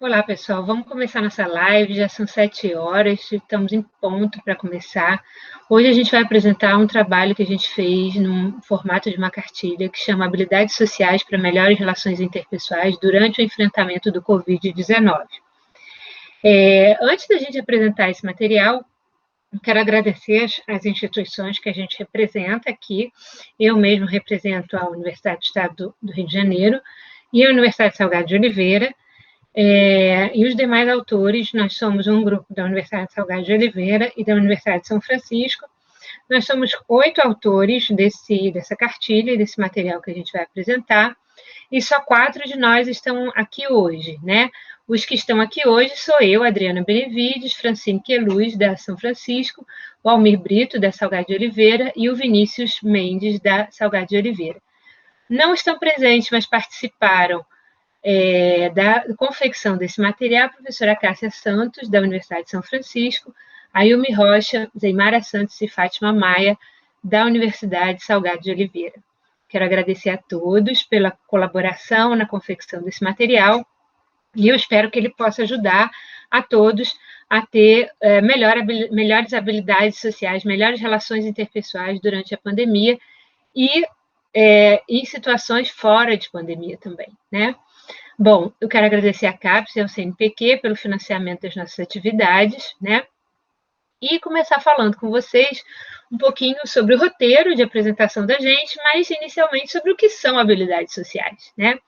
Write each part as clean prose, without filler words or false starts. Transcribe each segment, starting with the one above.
Olá, pessoal. Vamos começar nossa live. Já são 7 horas, estamos em ponto para começar. Hoje a gente vai apresentar um trabalho que a gente fez no formato de uma cartilha que chama Habilidades Sociais para Melhores Relações Interpessoais durante o enfrentamento do Covid-19. Antes da gente apresentar esse material, eu quero agradecer as instituições que a gente representa aqui. Eu mesmo represento a Universidade do Estado do Rio de Janeiro e a Universidade Salgado de Oliveira. E os demais autores, nós somos um grupo da Universidade Salgado de Oliveira e da Universidade de São Francisco. Nós somos 8 autores dessa cartilha, desse material que a gente vai apresentar, e só 4 de nós estão aqui hoje, né? Os que estão aqui hoje sou eu, Adriana Benevides, Francine Queluz, da São Francisco, o Almir Brito, da Salgado de Oliveira, e o Vinícius Mendes, da Salgado de Oliveira. Não estão presentes, mas participaram da confecção desse material, a professora Cássia Santos, da Universidade de São Francisco, a Yumi Rocha, Zeimara Santos e Fátima Maia, da Universidade Salgado de Oliveira. Quero agradecer a todos pela colaboração na confecção desse material e eu espero que ele possa ajudar a todos a ter melhores habilidades sociais, melhores relações interpessoais durante a pandemia e em situações fora de pandemia também, né? Bom, eu quero agradecer à CAPES e ao CNPq pelo financiamento das nossas atividades, né? E começar falando com vocês um pouquinho sobre o roteiro de apresentação da gente, mas inicialmente sobre o que são habilidades sociais, né?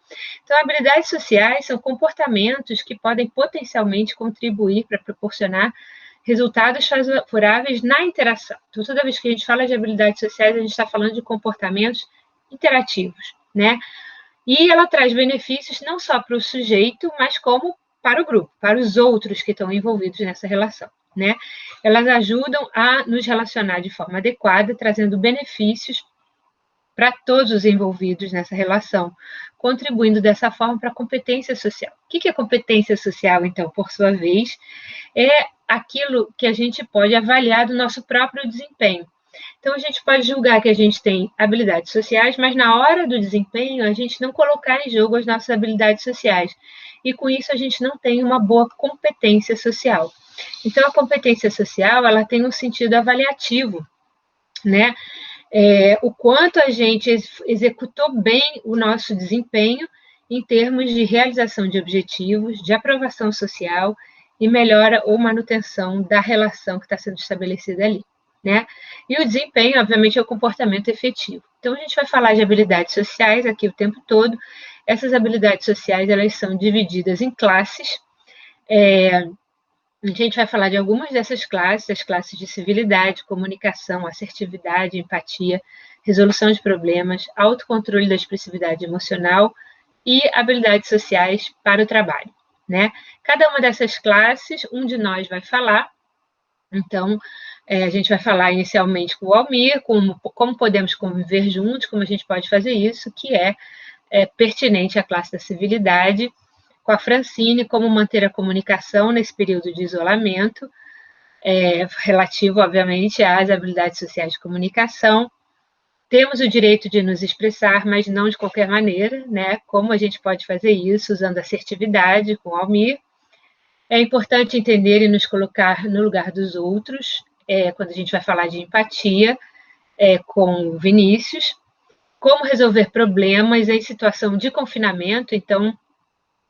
Então, habilidades sociais são comportamentos que podem potencialmente contribuir para proporcionar resultados favoráveis na interação. Então, toda vez que a gente fala de habilidades sociais, a gente está falando de comportamentos interativos, né? E ela traz benefícios não só para o sujeito, mas como para o grupo, para os outros que estão envolvidos nessa relação, né? Elas ajudam a nos relacionar de forma adequada, trazendo benefícios para todos os envolvidos nessa relação, contribuindo dessa forma para a competência social. O que é competência social, então, por sua vez? É aquilo que a gente pode avaliar do nosso próprio desempenho. Então, a gente pode julgar que a gente tem habilidades sociais, mas na hora do desempenho, a gente não colocar em jogo as nossas habilidades sociais. E com isso, a gente não tem uma boa competência social. Então, a competência social, ela tem um sentido avaliativo, né? O quanto a gente executou bem o nosso desempenho em termos de realização de objetivos, de aprovação social e melhora ou manutenção da relação que está sendo estabelecida ali, né? E o desempenho, obviamente, é o comportamento efetivo. Então, a gente vai falar de habilidades sociais aqui o tempo todo. Essas habilidades sociais, elas são divididas em classes. A gente vai falar de algumas dessas classes, as classes de civilidade, comunicação, assertividade, empatia, resolução de problemas, autocontrole da expressividade emocional e habilidades sociais para o trabalho, né? Cada uma dessas classes, um de nós vai falar. Então, a gente vai falar inicialmente com o Almir, como podemos conviver juntos, como a gente pode fazer isso, que é pertinente à classe da civilidade, com a Francine, como manter a comunicação nesse período de isolamento, relativo, obviamente, às habilidades sociais de comunicação. Temos o direito de nos expressar, mas não de qualquer maneira, né? Como a gente pode fazer isso usando assertividade com o Almir. É importante entender e nos colocar no lugar dos outros, quando a gente vai falar de empatia, com o Vinícius. Como resolver problemas em situação de confinamento, então,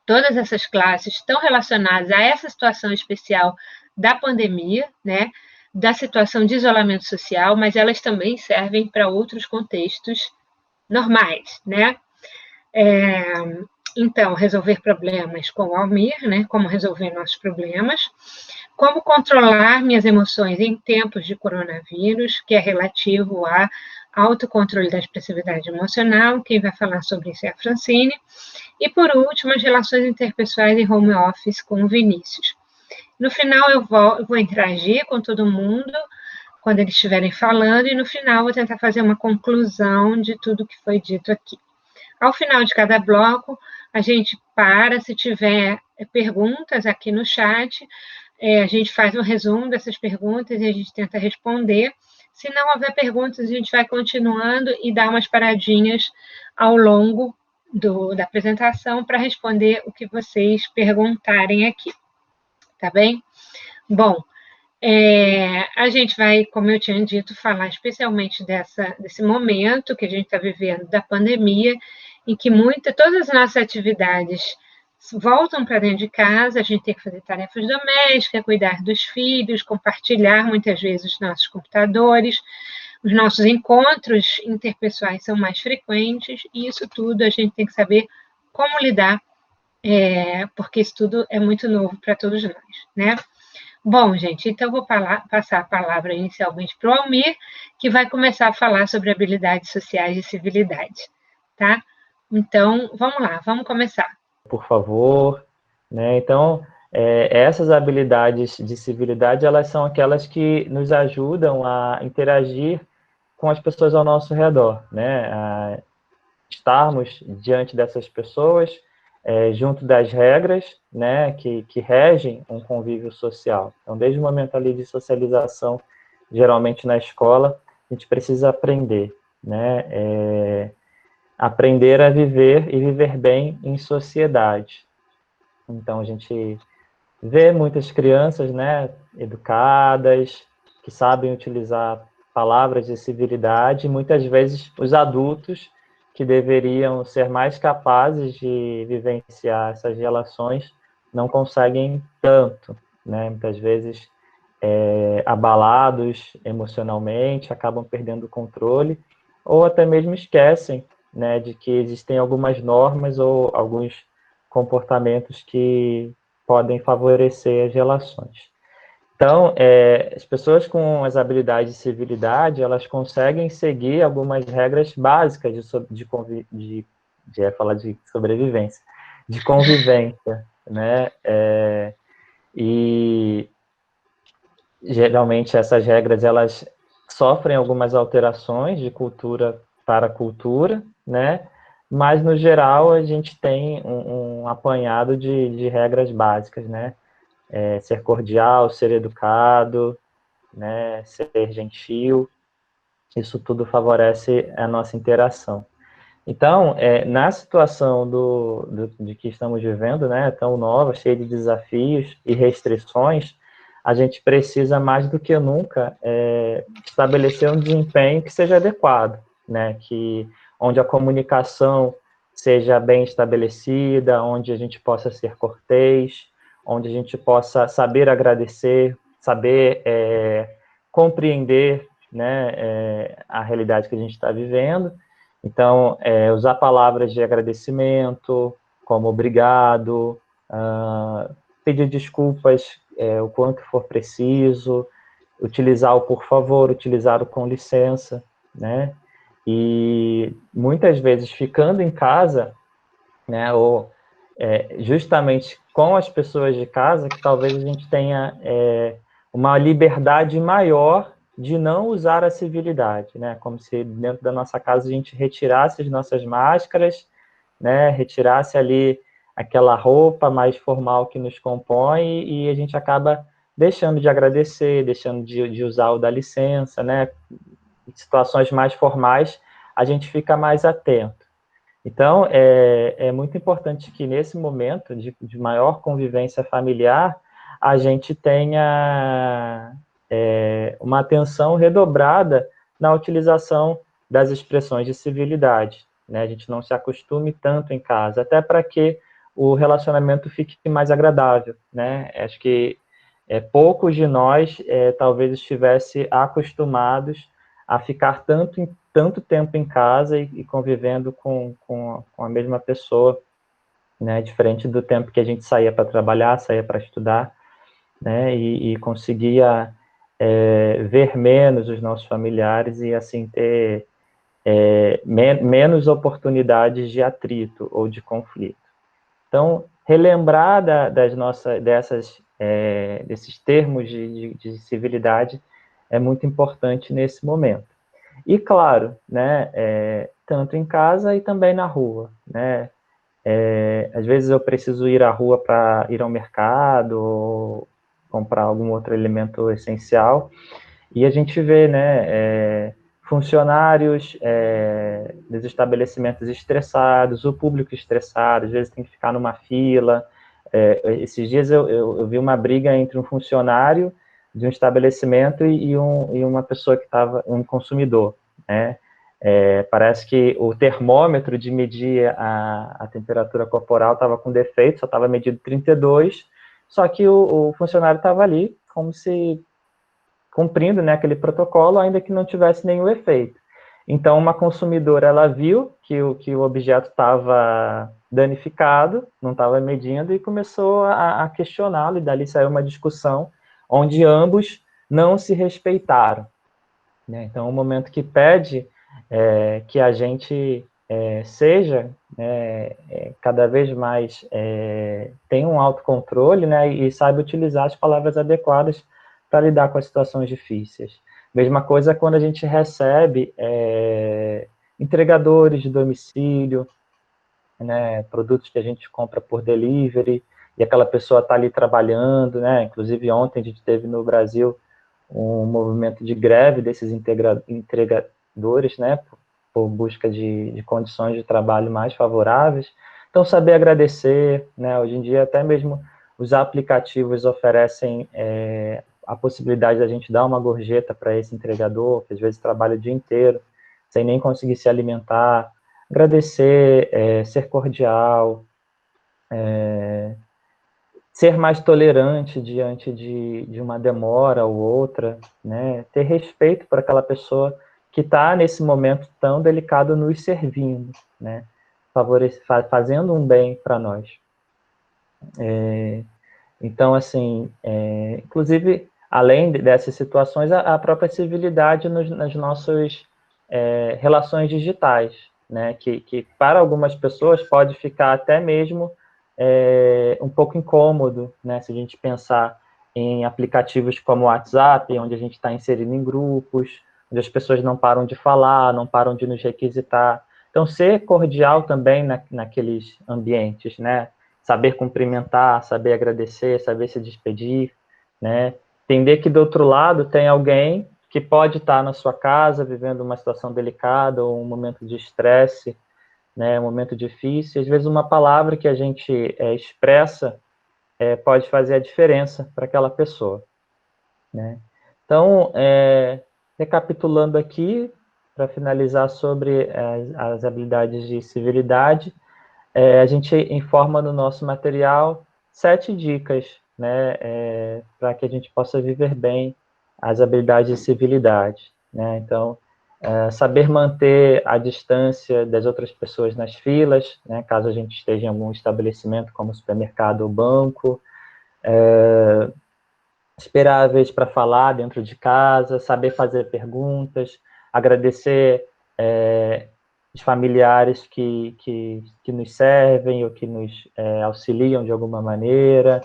todas essas classes estão relacionadas a essa situação especial da pandemia, né? Da situação de isolamento social, mas elas também servem para outros contextos normais, né? Então, resolver problemas com o Almir, né? Como resolver nossos problemas. Como controlar minhas emoções em tempos de coronavírus, que é relativo a autocontrole da expressividade emocional. Quem vai falar sobre isso é a Francine. E, por último, as relações interpessoais em home office com o Vinícius. No final, eu vou interagir com todo mundo, quando eles estiverem falando, e no final vou tentar fazer uma conclusão de tudo que foi dito aqui. Ao final de cada bloco, a gente para, se tiver perguntas aqui no chat, a gente faz um resumo dessas perguntas e a gente tenta responder. Se não houver perguntas, a gente vai continuando e dá umas paradinhas ao longo da apresentação para responder o que vocês perguntarem aqui, tá bem? Bom, a gente vai, como eu tinha dito, falar especialmente desse momento que a gente está vivendo da pandemia, em que todas as nossas atividades voltam para dentro de casa, a gente tem que fazer tarefas domésticas, cuidar dos filhos, compartilhar muitas vezes os nossos computadores, os nossos encontros interpessoais são mais frequentes, e isso tudo a gente tem que saber como lidar, porque isso tudo é muito novo para todos nós, né? Bom, gente, então eu vou passar a palavra inicialmente para o Almir, que vai começar a falar sobre habilidades sociais e civilidade, tá? Então, vamos lá, vamos começar. Por favor, né? Então, essas habilidades de civilidade, elas são aquelas que nos ajudam a interagir com as pessoas ao nosso redor, né? A estarmos diante dessas pessoas, junto das regras, né, que regem um convívio social. Então, desde o momento ali de socialização, geralmente na escola, a gente precisa aprender, né? Aprender a viver e viver bem em sociedade. Então, a gente vê muitas crianças, né, educadas, que sabem utilizar palavras de civilidade, e muitas vezes os adultos que deveriam ser mais capazes de vivenciar essas relações não conseguem tanto, né? Muitas vezes abalados emocionalmente, acabam perdendo o controle, ou até mesmo esquecem, né, de que existem algumas normas ou alguns comportamentos que podem favorecer as relações. Então, as pessoas com as habilidades de civilidade, elas conseguem seguir algumas regras básicas falar de sobrevivência, de convivência, né? E geralmente essas regras, elas sofrem algumas alterações de cultura para cultura, né? Mas, no geral, a gente tem um apanhado de regras básicas, né? Ser cordial, ser educado, né? Ser gentil, isso tudo favorece a nossa interação. Então, na situação de que estamos vivendo, né, tão nova, cheia de desafios e restrições, a gente precisa mais do que nunca estabelecer um desempenho que seja adequado, né, onde a comunicação seja bem estabelecida, onde a gente possa ser cortês, onde a gente possa saber agradecer, saber compreender, né, a realidade que a gente está vivendo. Então, usar palavras de agradecimento, como obrigado, pedir desculpas o quanto for preciso, utilizar o por favor, utilizar o com licença, né? E muitas vezes ficando em casa, né, ou justamente com as pessoas de casa, que talvez a gente tenha uma liberdade maior de não usar a civilidade, né? Como se dentro da nossa casa a gente retirasse as nossas máscaras, né? Retirasse ali aquela roupa mais formal que nos compõe e a gente acaba deixando de agradecer, deixando de usar o da licença, né? Em situações mais formais, a gente fica mais atento. Então, é muito importante que nesse momento de maior convivência familiar, a gente tenha uma atenção redobrada na utilização das expressões de civilidade, né? A gente não se acostume tanto em casa, até para que o relacionamento fique mais agradável, né? Acho que poucos de nós talvez estivesse acostumados a ficar tanto tempo em casa e convivendo com a mesma pessoa, né? Diferente do tempo que a gente saía para trabalhar, saía para estudar, né? E conseguia ver menos os nossos familiares e assim ter menos oportunidades de atrito ou de conflito. Então, relembrar desses termos de civilidade é muito importante nesse momento. E, claro, né, tanto em casa e também na rua, né? Às vezes eu preciso ir à rua para ir ao mercado ou comprar algum outro elemento essencial, e a gente vê, né, funcionários dos estabelecimentos estressados, o público estressado, às vezes tem que ficar numa fila. Esses dias eu vi uma briga entre um funcionário de um estabelecimento e uma pessoa que estava, um consumidor, né? Parece que o termômetro de medir a temperatura corporal estava com defeito, só estava medido 32, só que o funcionário estava ali como se cumprindo, né, aquele protocolo, ainda que não tivesse nenhum efeito. Então, uma consumidora, ela viu que o objeto estava danificado, não estava medindo, e começou a questioná-lo, e dali saiu uma discussão onde ambos não se respeitaram, né? Então, o momento que pede que a gente seja cada vez mais tenha um autocontrole, né, e saiba utilizar as palavras adequadas para lidar com as situações difíceis. Mesma coisa quando a gente recebe entregadores de domicílio, né, produtos que a gente compra por delivery, e aquela pessoa está ali trabalhando, né? Inclusive ontem a gente teve no Brasil um movimento de greve desses entregadores, né, por busca de condições de trabalho mais favoráveis. Então, saber agradecer, né? Hoje em dia, até mesmo os aplicativos oferecem a possibilidade da gente dar uma gorjeta para esse entregador, que às vezes trabalha o dia inteiro, sem nem conseguir se alimentar. Agradecer, ser cordial, ser mais tolerante diante de uma demora ou outra, né? Ter respeito por aquela pessoa que está nesse momento tão delicado nos servindo, né? Fazendo um bem para nós. Então, assim, inclusive, além dessas situações, a própria civilidade nas nossas relações digitais, né? Que para algumas pessoas pode ficar até mesmo um pouco incômodo, né? Se a gente pensar em aplicativos como o WhatsApp, onde a gente está inserido em grupos, onde as pessoas não param de falar, não param de nos requisitar. Então, ser cordial também naqueles ambientes, né? Saber cumprimentar, saber agradecer, saber se despedir, né? Entender que do outro lado tem alguém que pode estar na sua casa vivendo uma situação delicada ou um momento de estresse, né, um momento difícil. Às vezes uma palavra que a gente expressa pode fazer a diferença para aquela pessoa, né? Então, recapitulando aqui, para finalizar sobre as habilidades de civilidade, a gente informa no nosso material 7 dicas, né, para que a gente possa viver bem as habilidades de civilidade, né? Então, saber manter a distância das outras pessoas nas filas, né, caso a gente esteja em algum estabelecimento como supermercado ou banco, esperar a vez para falar dentro de casa, saber fazer perguntas, agradecer os familiares que nos servem ou que nos auxiliam de alguma maneira,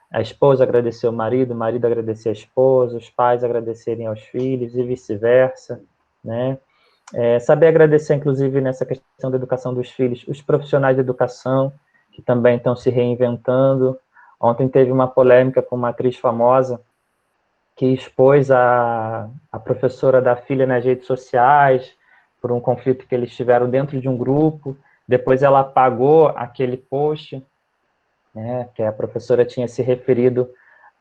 a esposa agradecer o marido agradecer a esposa, os pais agradecerem aos filhos e vice-versa, né? Saber agradecer, inclusive, nessa questão da educação dos filhos, os profissionais de educação, que também estão se reinventando. Ontem teve uma polêmica com uma atriz famosa que expôs a professora da filha nas redes sociais por um conflito que eles tiveram dentro de um grupo. Depois ela apagou aquele post, né, que a professora tinha se referido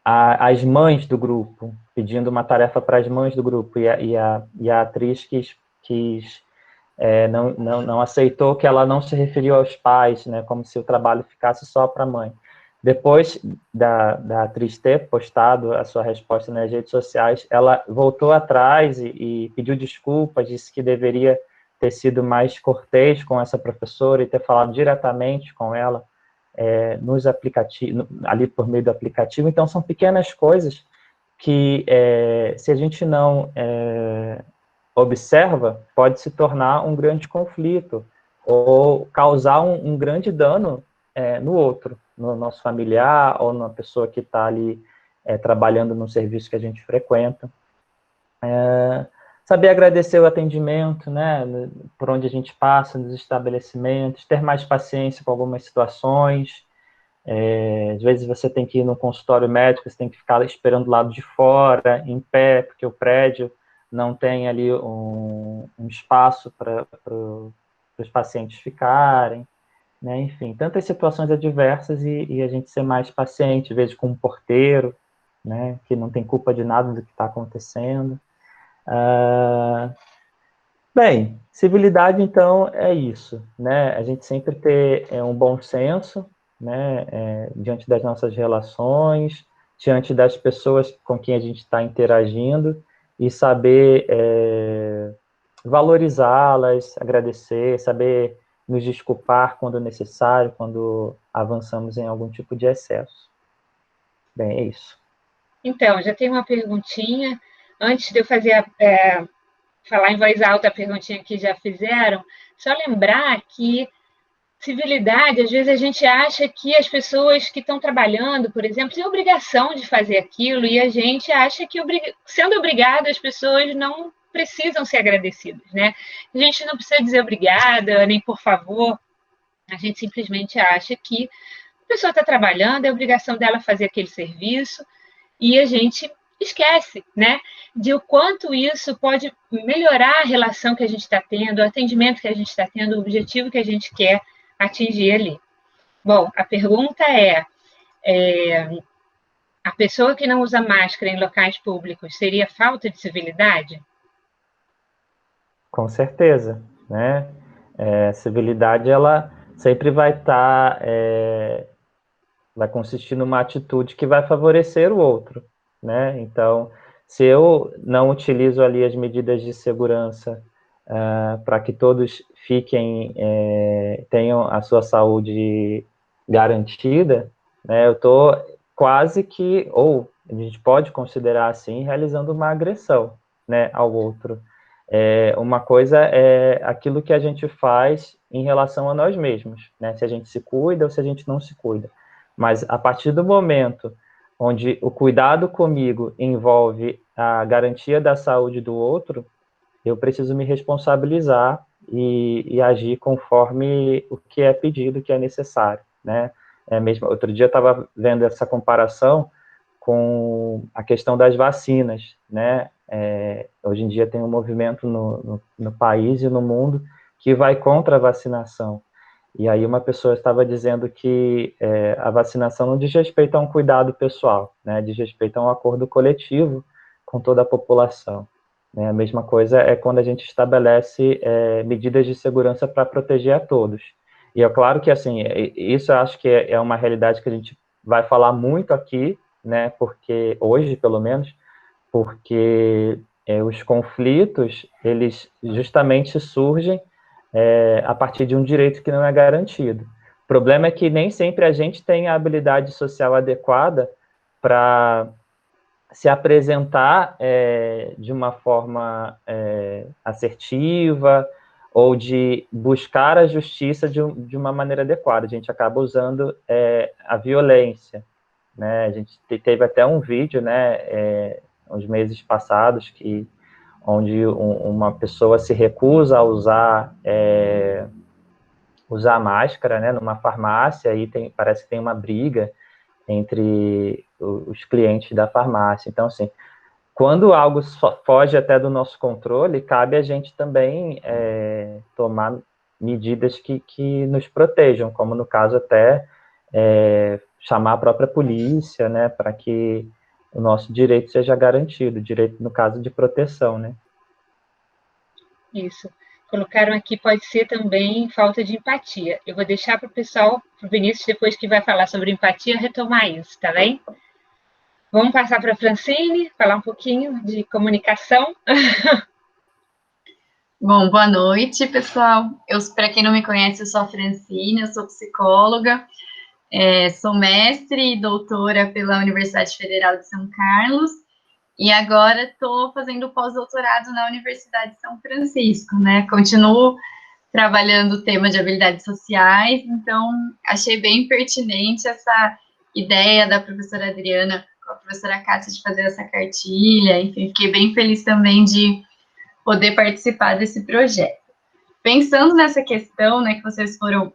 às mães do grupo, pedindo uma tarefa para as mães do grupo, e a atriz não aceitou que ela não se referiu aos pais, né, como se o trabalho ficasse só para a mãe. Depois da atriz ter postado a sua resposta nas redes sociais, ela voltou atrás e pediu desculpas, disse que deveria ter sido mais cortês com essa professora e ter falado diretamente com ela nos aplicativos, ali por meio do aplicativo. Então, são pequenas coisas que, se a gente não observa, pode se tornar um grande conflito ou causar um grande dano no outro, no nosso familiar ou na pessoa que está ali trabalhando no serviço que a gente frequenta. Saber agradecer o atendimento, né, por onde a gente passa, nos estabelecimentos, ter mais paciência com algumas situações. Às vezes você tem que ir no consultório médico, você tem que ficar esperando do lado de fora, em pé, porque o prédio não tem ali um espaço para os pacientes ficarem, né? Enfim, tantas situações adversas e a gente ser mais paciente, às vezes com um porteiro, né, que não tem culpa de nada do que está acontecendo. Bem, civilidade, então, é isso, né? A gente sempre ter um bom senso, né, diante das nossas relações, diante das pessoas com quem a gente está interagindo, e saber valorizá-las, agradecer, saber nos desculpar quando necessário, quando avançamos em algum tipo de excesso. Bem, é isso. Então, já tem uma perguntinha. Antes de eu falar em voz alta a perguntinha que já fizeram, só lembrar que civilidade, às vezes a gente acha que as pessoas que estão trabalhando, por exemplo, têm obrigação de fazer aquilo, e a gente acha que, sendo obrigado, as pessoas não precisam ser agradecidas, né? A gente não precisa dizer obrigada, nem por favor, a gente simplesmente acha que a pessoa está trabalhando, é obrigação dela fazer aquele serviço, e a gente esquece, né, de o quanto isso pode melhorar a relação que a gente está tendo, o atendimento que a gente está tendo, o objetivo que a gente quer atingir ali. Bom, a pergunta a pessoa que não usa máscara em locais públicos seria falta de civilidade? Com certeza, né? Civilidade, ela sempre vai estar, vai consistir numa atitude que vai favorecer o outro, né? Então, se eu não utilizo ali as medidas de segurança para que todos tenham a sua saúde garantida, né? Eu estou quase que, ou a gente pode considerar assim, realizando uma agressão, né, ao outro. Uma coisa é aquilo que a gente faz em relação a nós mesmos, né? Se a gente se cuida ou se a gente não se cuida. Mas a partir do momento onde o cuidado comigo envolve a garantia da saúde do outro, eu preciso me responsabilizar e agir conforme o que é pedido, o que é necessário, né? Mesmo, outro dia eu estava vendo essa comparação com a questão das vacinas, né? Hoje em dia tem um movimento no país e no mundo que vai contra a vacinação. E aí uma pessoa estava dizendo que a vacinação não diz respeito a um cuidado pessoal, né? Diz respeito a um acordo coletivo com toda a população. Né? A mesma coisa é quando a gente estabelece medidas de segurança para proteger a todos. E é claro que, assim, isso eu acho que é uma realidade que a gente vai falar muito aqui, né? Porque hoje, pelo menos, porque os conflitos, eles justamente surgem a partir de um direito que não é garantido. O problema é que nem sempre a gente tem a habilidade social adequada para se apresentar de uma forma assertiva ou de buscar a justiça de uma maneira adequada. A gente acaba usando a violência, né? A gente teve até um vídeo, né, uns meses passados, onde uma pessoa se recusa a usar máscara, né, numa farmácia, e parece que tem uma briga entre os clientes da farmácia. Então, assim, quando algo foge até do nosso controle, cabe a gente também tomar medidas que nos protejam, como no caso até chamar a própria polícia, né, para que o nosso direito seja garantido, direito no caso de proteção, né? Isso. Colocaram aqui, pode ser também falta de empatia. Eu vou deixar para o pessoal, para o Vinícius, depois que vai falar sobre empatia, retomar isso, tá bem? Vamos passar para a Francine, falar um pouquinho de comunicação. Bom, boa noite, pessoal. Para quem não me conhece, eu sou a Francine, eu sou psicóloga, sou mestre e doutora pela Universidade Federal de São Carlos, e agora estou fazendo pós-doutorado na Universidade de São Francisco, né? Continuo trabalhando o tema de habilidades sociais, então achei bem pertinente essa ideia da professora Adriana com a professora Cássia de fazer essa cartilha, enfim, fiquei bem feliz também de poder participar desse projeto. Pensando nessa questão, né, que vocês foram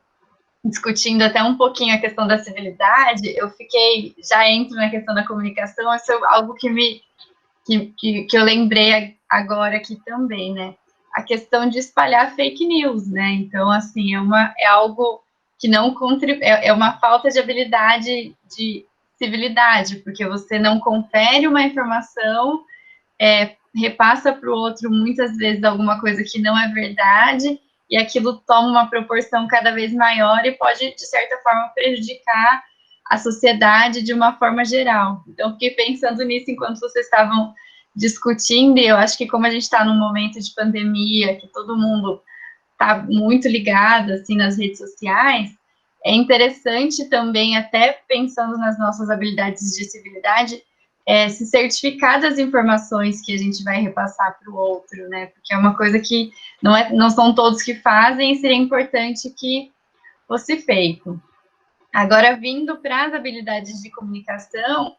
discutindo até um pouquinho a questão da civilidade, já entro na questão da comunicação, isso é algo que eu lembrei agora aqui também, né? A questão de espalhar fake news, né? Então, assim, é algo que não contribui, é uma falta de habilidade de civilidade, porque você não confere uma informação, repassa para o outro muitas vezes alguma coisa que não é verdade, e aquilo toma uma proporção cada vez maior e pode, de certa forma, prejudicar a sociedade de uma forma geral. Então, fiquei pensando nisso enquanto vocês estavam discutindo, e eu acho que como a gente está num momento de pandemia, que todo mundo está muito ligado, assim, nas redes sociais, é interessante também, até pensando nas nossas habilidades de civilidade, se certificar das informações que a gente vai repassar para o outro, né? Porque é uma coisa que não são todos que fazem, e seria importante que fosse feito. Agora, vindo para as habilidades de comunicação,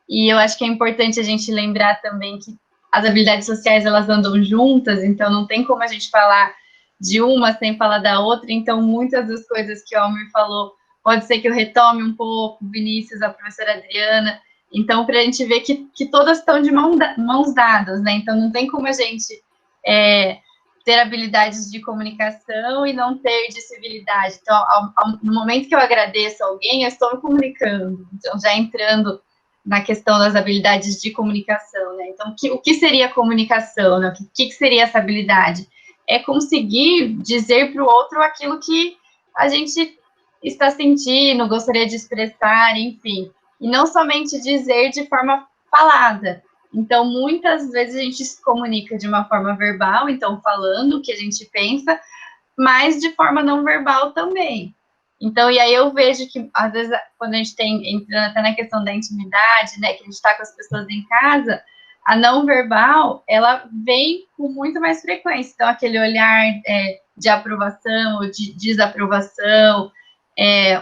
e eu acho que é importante a gente lembrar também que as habilidades sociais, elas andam juntas, então não tem como a gente falar de uma sem falar da outra, então muitas das coisas que o Almir falou, pode ser que eu retome um pouco, Vinícius, a professora Adriana, então para a gente ver que todas estão de mãos dadas, né? Então não tem como a gente ter habilidades de comunicação e não ter de civilidade. Então, no momento que eu agradeço alguém, eu estou me comunicando. Então, já entrando na questão das habilidades de comunicação, né? Então, o que seria comunicação, né? O que seria essa habilidade? É conseguir dizer para o outro aquilo que a gente está sentindo, gostaria de expressar, enfim. E não somente dizer de forma falada. Então, muitas vezes a gente se comunica de uma forma verbal, então falando o que a gente pensa, mas de forma não verbal também. Então, e aí eu vejo que, às vezes, quando a gente entrando até na questão da intimidade, né, que a gente está com as pessoas em casa, a não verbal, ela vem com muito mais frequência. Então, aquele olhar de aprovação ou de desaprovação,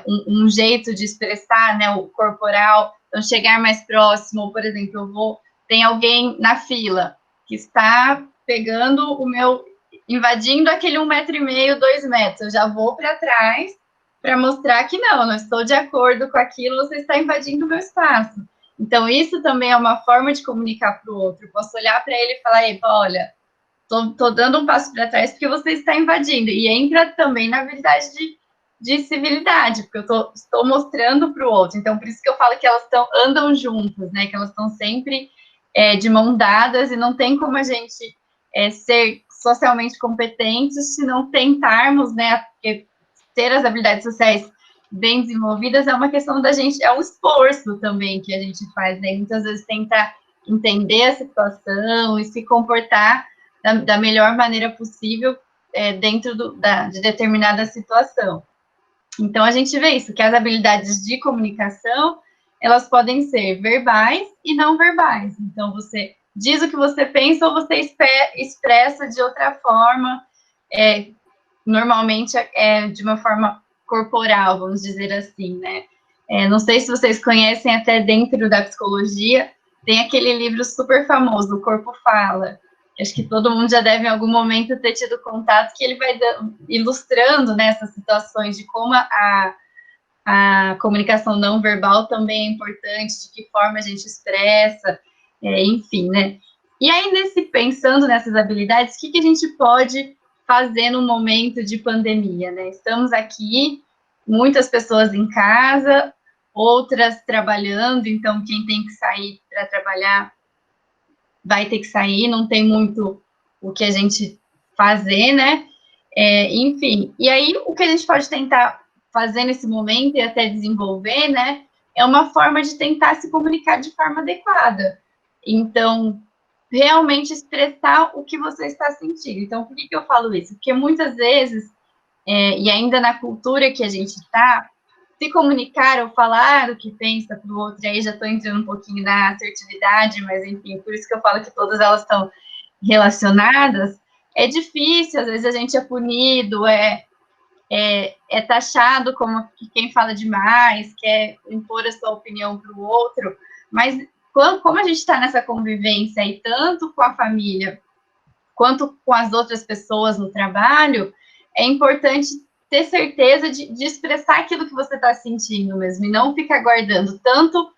um jeito de expressar, né, o corporal, então chegar mais próximo, por exemplo, tem alguém na fila que está pegando invadindo aquele 1,5 m, 2 metros, eu já vou para trás para mostrar que não estou de acordo com aquilo, você está invadindo o meu espaço. Então, isso também é uma forma de comunicar para o outro. Eu posso olhar para ele e falar, olha, estou dando um passo para trás porque você está invadindo. E entra também na habilidade de civilidade, porque eu estou mostrando para o outro. Então, por isso que eu falo que elas andam juntas, né? Que elas estão sempre de mão dadas, e não tem como a gente ser socialmente competentes se não tentarmos, né? Porque ter as habilidades sociais bem desenvolvidas é uma questão da gente, é um esforço também que a gente faz, né? Muitas vezes tentar entender a situação e se comportar da melhor maneira possível dentro de determinada situação. Então, a gente vê isso, que as habilidades de comunicação, elas podem ser verbais e não verbais. Então, você diz o que você pensa ou você expressa de outra forma, normalmente de uma forma corporal, vamos dizer assim, né? Não sei se vocês conhecem, até dentro da psicologia, tem aquele livro super famoso, O Corpo Fala. Acho que todo mundo já deve, em algum momento, ter tido contato, que ele vai ilustrando, né, essas situações de como a comunicação não verbal também é importante, de que forma a gente expressa, enfim, né? E aí, pensando nessas habilidades, o que a gente pode fazer no momento de pandemia, né? Estamos aqui, muitas pessoas em casa, outras trabalhando, então quem tem que sair para trabalhar vai ter que sair, não tem muito o que a gente fazer, né? Enfim, e aí o que a gente pode tentar fazer nesse momento e até desenvolver, né? É uma forma de tentar se comunicar de forma adequada. Então, realmente expressar o que você está sentindo. Então, por que eu falo isso? Porque muitas vezes, e ainda na cultura que a gente está, se comunicar ou falar o que pensa para o outro, e aí já estou entrando um pouquinho na assertividade, mas enfim, por isso que eu falo que todas elas estão relacionadas, é difícil, às vezes a gente é punido, é taxado como quem fala demais, quer impor a sua opinião para o outro, mas como a gente está nessa convivência aí, tanto com a família, quanto com as outras pessoas no trabalho, é importante ter certeza de expressar aquilo que você está sentindo mesmo, e não ficar guardando tanto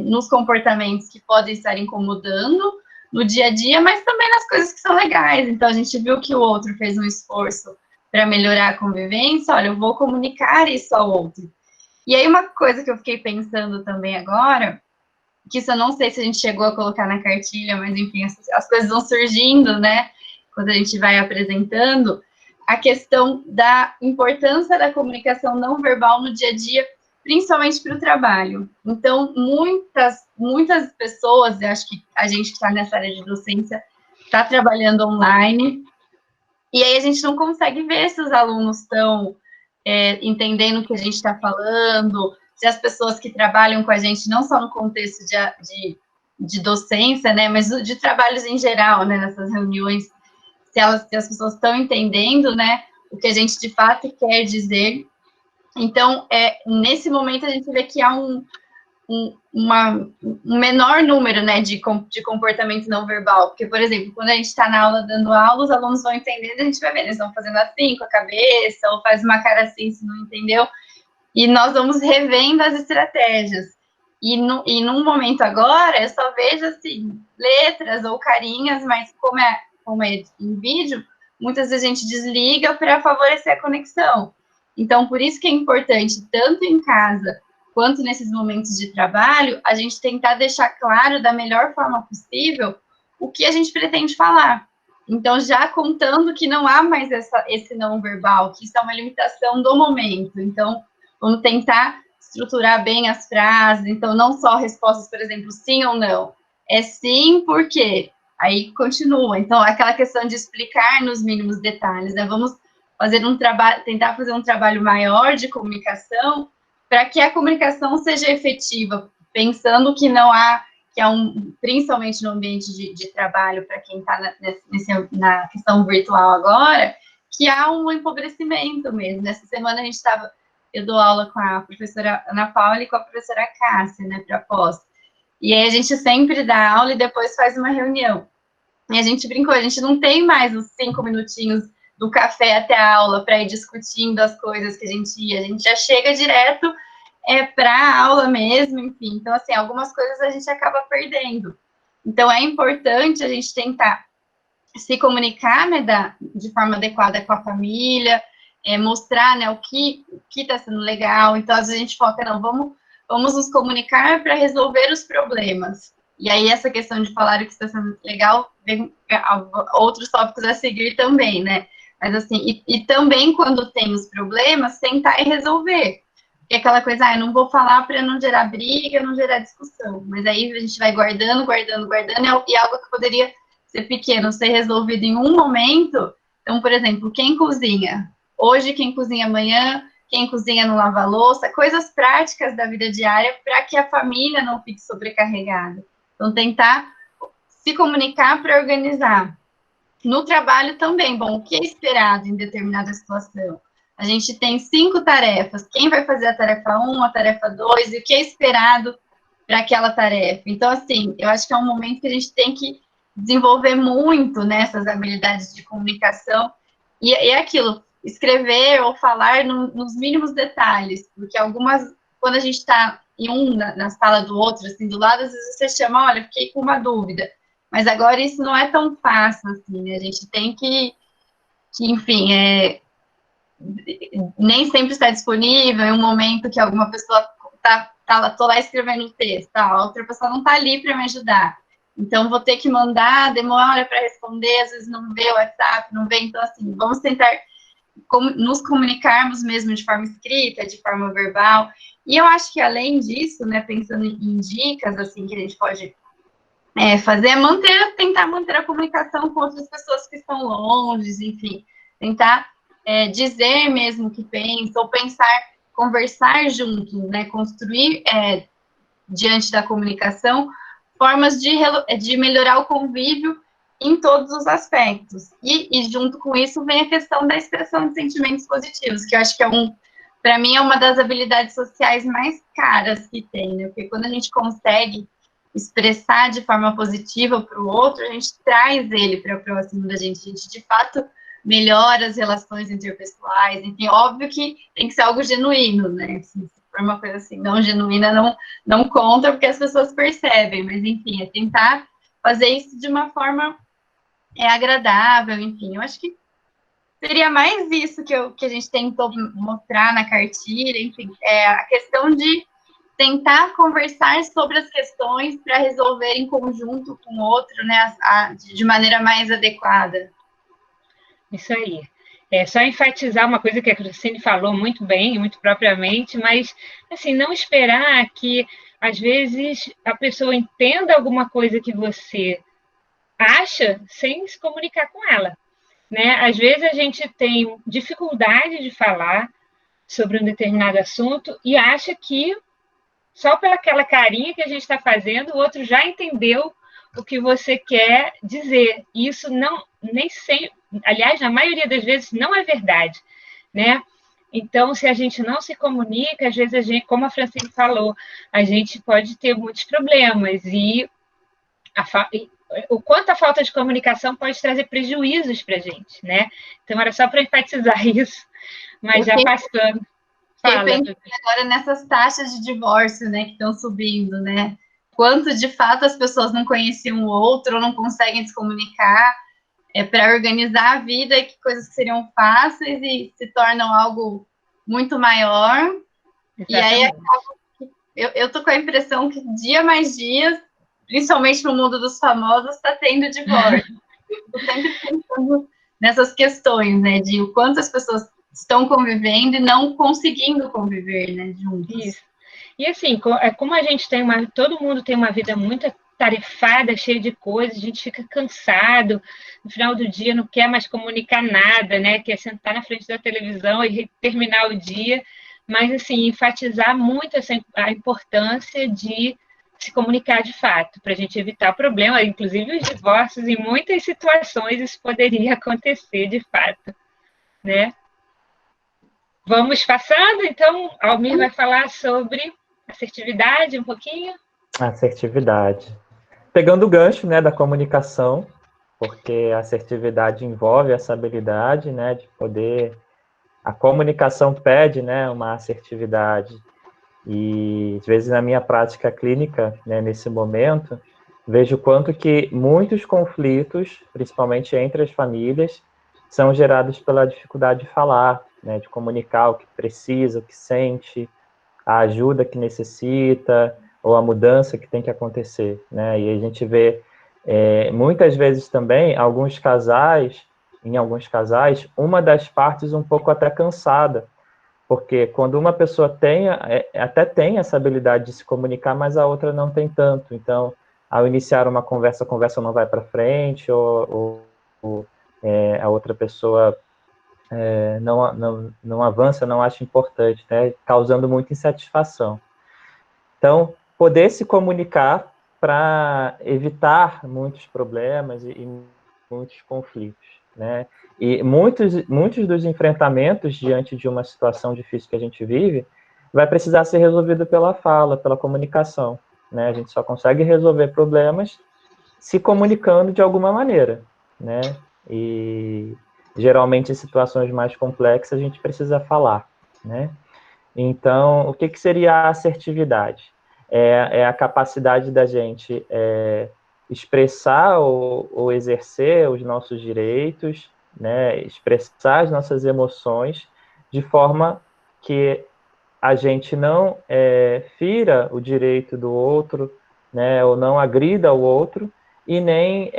nos comportamentos que podem estar incomodando, no dia a dia, mas também nas coisas que são legais. Então, a gente viu que o outro fez um esforço para melhorar a convivência, olha, eu vou comunicar isso ao outro. E aí, uma coisa que eu fiquei pensando também agora, que isso eu não sei se a gente chegou a colocar na cartilha, mas enfim, as coisas vão surgindo, né, quando a gente vai apresentando, a questão da importância da comunicação não verbal no dia a dia, principalmente para o trabalho. Então, muitas pessoas, eu acho que a gente que está nessa área de docência, está trabalhando online, e aí a gente não consegue ver se os alunos estão entendendo o que a gente está falando, se as pessoas que trabalham com a gente, não só no contexto de docência, né, mas de trabalhos em geral, né, nessas reuniões, se as pessoas estão entendendo, né, o que a gente de fato quer dizer. Então, nesse momento, a gente vê que há um menor número, né, de comportamento não verbal, porque, por exemplo, quando a gente está na aula dando aula, os alunos vão entendendo, a gente vai ver, eles vão fazendo assim com a cabeça, ou faz uma cara assim se não entendeu, e nós vamos revendo as estratégias. E num momento agora, eu só vejo, assim, letras ou carinhas, mas como é em vídeo, muitas vezes a gente desliga para favorecer a conexão. Então, por isso que é importante, tanto em casa quanto nesses momentos de trabalho, a gente tentar deixar claro da melhor forma possível o que a gente pretende falar. Então, já contando que não há mais esse não verbal, que isso é uma limitação do momento. Então, vamos tentar estruturar bem as frases. Então, não só respostas, por exemplo, sim ou não. É sim, por quê? Aí continua. Então, aquela questão de explicar nos mínimos detalhes, né? Vamos fazer tentar fazer um trabalho maior de comunicação para que a comunicação seja efetiva, pensando que não há, principalmente no ambiente de trabalho, para quem está na questão virtual agora, que há um empobrecimento mesmo. Nessa semana eu dou aula com a professora Ana Paula e com a professora Cássia, né, para pós. E aí a gente sempre dá aula e depois faz uma reunião. E a gente brincou, a gente não tem mais os 5 minutinhos do café até a aula para ir discutindo as coisas que a gente já chega direto para a aula mesmo, enfim. Então, assim, algumas coisas a gente acaba perdendo. Então, é importante a gente tentar se comunicar, né, de forma adequada com a família, mostrar, né, o que está sendo legal. Então, às vezes a gente foca, não, vamos nos comunicar para resolver os problemas. E aí, essa questão de falar o que está sendo legal, vem outros tópicos a seguir também, né? Mas, assim, e também, quando tem os problemas, tentar resolver. Porque aquela coisa, eu não vou falar para não gerar briga, não gerar discussão. Mas aí a gente vai guardando, e algo que poderia ser pequeno, ser resolvido em um momento. Então, por exemplo, quem cozinha? Hoje, quem cozinha amanhã, quem cozinha não lava a louça, coisas práticas da vida diária para que a família não fique sobrecarregada. Então, tentar se comunicar para organizar. No trabalho também, bom, o que é esperado em determinada situação? A gente tem 5 tarefas, quem vai fazer a tarefa 1, a tarefa 2, e o que é esperado para aquela tarefa? Então, assim, eu acho que é um momento que a gente tem que desenvolver muito nessas habilidades de comunicação, e é aquilo, escrever ou falar nos mínimos detalhes, porque quando a gente está na sala do outro, assim, do lado, às vezes você chama, olha, fiquei com uma dúvida, mas agora isso não é tão fácil, assim, né? A gente tem que enfim, nem sempre está disponível, em um momento que alguma pessoa tô lá escrevendo o texto, a outra pessoa não está ali para me ajudar. Então, vou ter que mandar, demora para responder, às vezes não vê o WhatsApp, não vê. Então, assim, vamos tentar nos comunicarmos mesmo de forma escrita, de forma verbal. E eu acho que, além disso, né, pensando em dicas, assim, que a gente pode fazer, tentar manter a comunicação com outras pessoas que estão longe, enfim, tentar dizer mesmo o que pensa, ou conversar juntos, né, construir diante da comunicação formas de melhorar o convívio em todos os aspectos. E junto com isso vem a questão da expressão de sentimentos positivos, que eu acho que para mim, é uma das habilidades sociais mais caras que tem, né? Porque quando a gente consegue expressar de forma positiva para o outro, a gente traz ele para próximo da gente. A gente, de fato, melhora as relações interpessoais. Enfim, óbvio que tem que ser algo genuíno, né? Se for uma coisa assim, não genuína, não conta, porque as pessoas percebem. Mas, enfim, é tentar fazer isso de uma forma agradável, enfim. Eu acho que seria mais isso que a gente tentou mostrar na cartilha, enfim, a questão de tentar conversar sobre as questões para resolver em conjunto com o outro, né, de maneira mais adequada. Isso aí. É só enfatizar uma coisa que a Cristine falou muito bem, muito propriamente, mas, assim, não esperar que, às vezes, a pessoa entenda alguma coisa que você acha sem se comunicar com ela, né? Às vezes a gente tem dificuldade de falar sobre um determinado assunto e acha que só pelaquela carinha que a gente está fazendo, o outro já entendeu o que você quer dizer. E isso não, nem sempre, aliás, na maioria das vezes não é verdade, né? Então, se a gente não se comunica, às vezes a gente, como a Francine falou, a gente pode ter muitos problemas e o quanto a falta de comunicação pode trazer prejuízos para a gente, né? Então, era só para enfatizar isso, mas já passando. Fala. Agora nessas taxas de divórcio, né, que estão subindo, né? Quanto de fato as pessoas não conheciam o outro, ou não conseguem se comunicar para organizar a vida, que coisas que seriam fáceis e se tornam algo muito maior. Exatamente. E aí eu tô com a impressão que dia mais dia, principalmente no mundo dos famosos, está tendo divórcio. Eu sempre pensando nessas questões, né, de o quanto as pessoas estão convivendo e não conseguindo conviver, né, juntos. Isso. E assim, como a gente tem todo mundo tem uma vida muito tarefada, cheia de coisas, a gente fica cansado, no final do dia não quer mais comunicar nada, né, quer sentar na frente da televisão e terminar o dia, mas assim, enfatizar muito a importância de se comunicar de fato, para a gente evitar problema, inclusive os divórcios, em muitas situações isso poderia acontecer de fato, né? Vamos passando, então, Almir vai falar sobre assertividade um pouquinho. Assertividade. Pegando o gancho, né, da comunicação, porque a assertividade envolve essa habilidade, né, de poder... A comunicação pede, né, uma assertividade. E, às vezes, na minha prática clínica, né, nesse momento, vejo quanto que muitos conflitos, principalmente entre as famílias, são gerados pela dificuldade de falar, né, de comunicar o que precisa, o que sente, a ajuda que necessita, ou a mudança que tem que acontecer, né? E a gente vê, muitas vezes também, em alguns casais, uma das partes um pouco até cansada, porque quando uma pessoa até tem essa habilidade de se comunicar, mas a outra não tem tanto. Então, ao iniciar uma conversa, a conversa não vai para frente, ou a outra pessoa não avança, não acha importante, né? Causando muita insatisfação. Então, poder se comunicar para evitar muitos problemas e muitos conflitos, né? E muitos dos enfrentamentos diante de uma situação difícil que a gente vive vai precisar ser resolvido pela fala, pela comunicação, né? A gente só consegue resolver problemas se comunicando de alguma maneira, né? E geralmente em situações mais complexas a gente precisa falar, né? Então, o que seria a assertividade? É a capacidade da gente expressar ou exercer os nossos direitos, né, expressar as nossas emoções de forma que a gente não fira o direito do outro, né, ou não agrida o outro, e nem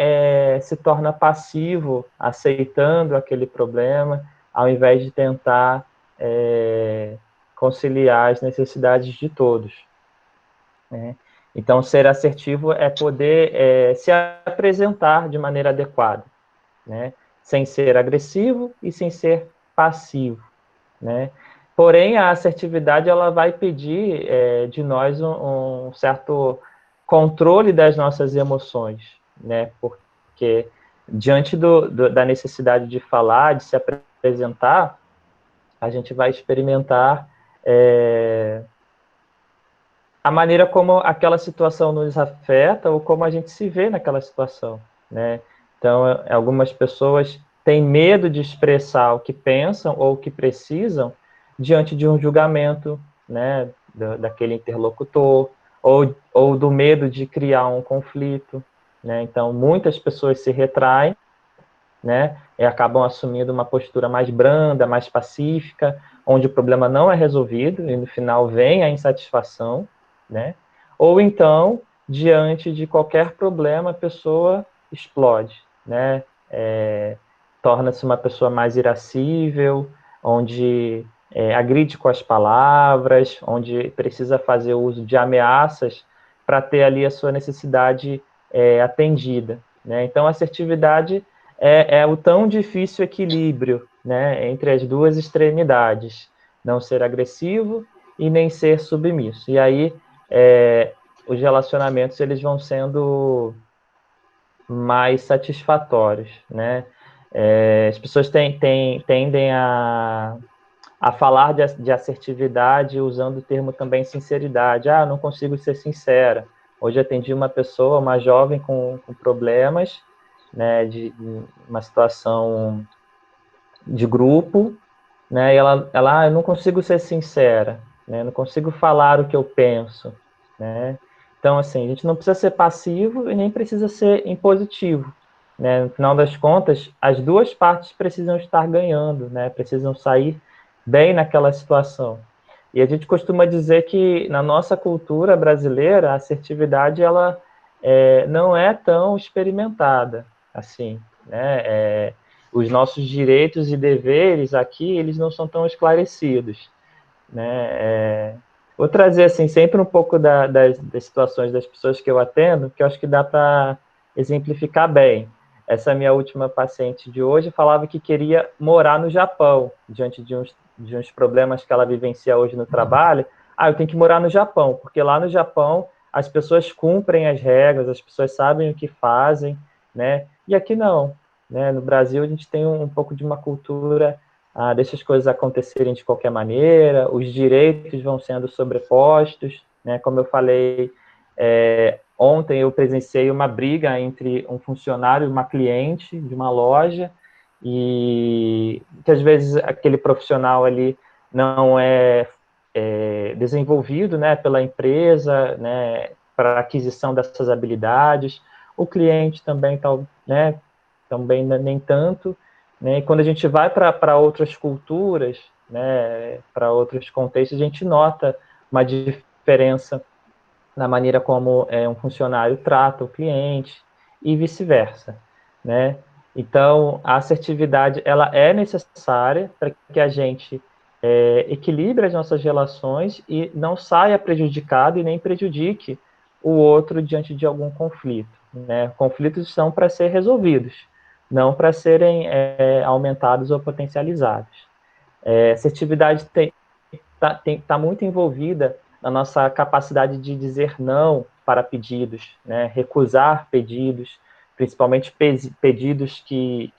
se torna passivo, aceitando aquele problema, ao invés de tentar conciliar as necessidades de todos, né? Então, ser assertivo é poder se apresentar de maneira adequada, né? Sem ser agressivo e sem ser passivo, né? Porém, a assertividade ela vai pedir de nós um certo controle das nossas emoções, né? Porque diante da necessidade de falar, de se apresentar, a gente vai experimentar a maneira como aquela situação nos afeta ou como a gente se vê naquela situação, né? Então, algumas pessoas têm medo de expressar o que pensam ou o que precisam diante de um julgamento, né, daquele interlocutor, ou do medo de criar um conflito, né? Então, muitas pessoas se retraem, né? E acabam assumindo uma postura mais branda, mais pacífica, onde o problema não é resolvido e no final vem a insatisfação, né? Ou então, diante de qualquer problema, a pessoa explode, né? Torna-se uma pessoa mais irascível, onde agride com as palavras, onde precisa fazer uso de ameaças para ter ali a sua necessidade atendida, né? Então, a assertividade é o tão difícil equilíbrio, né, entre as duas extremidades, não ser agressivo e nem ser submisso. E aí os relacionamentos eles vão sendo mais satisfatórios, né? As pessoas tendem a falar de assertividade usando o termo também sinceridade. Ah, não consigo ser sincera. Hoje atendi uma pessoa, uma jovem com problemas, né, de uma situação de grupo, né, e eu não consigo ser sincera, né, não consigo falar o que eu penso, né. Então, assim, a gente não precisa ser passivo e nem precisa ser impositivo, né. No final das contas, as duas partes precisam estar ganhando, né, precisam sair bem naquela situação. E a gente costuma dizer que na nossa cultura brasileira, a assertividade ela não é tão experimentada assim, né? Os nossos direitos e deveres aqui, eles não são tão esclarecidos, né? Vou trazer, assim, sempre um pouco das situações das pessoas que eu atendo, que eu acho que dá para exemplificar bem. Essa minha última paciente de hoje falava que queria morar no Japão, diante de uns problemas que ela vivencia hoje no trabalho. Ah, eu tenho que morar no Japão, porque lá no Japão as pessoas cumprem as regras, as pessoas sabem o que fazem, né? E aqui não, né? No Brasil a gente tem um pouco de uma cultura, deixa as coisas acontecerem de qualquer maneira, os direitos vão sendo sobrepostos, né? Como eu falei, ontem eu presenciei uma briga entre um funcionário e uma cliente de uma loja, e que às vezes aquele profissional ali não é desenvolvido, né, pela empresa, né, para aquisição dessas habilidades. O cliente também, né, também nem tanto, né? E quando a gente vai para outras culturas, né, para outros contextos, a gente nota uma diferença na maneira como um funcionário trata o cliente e vice-versa, né? Então, a assertividade ela é necessária para que a gente equilibre as nossas relações e não saia prejudicado e nem prejudique o outro diante de algum conflito, né? Conflitos são para ser resolvidos, não para serem aumentados ou potencializados. Assertividade está muito envolvida na nossa capacidade de dizer não para pedidos, né? Recusar pedidos, principalmente pedidos que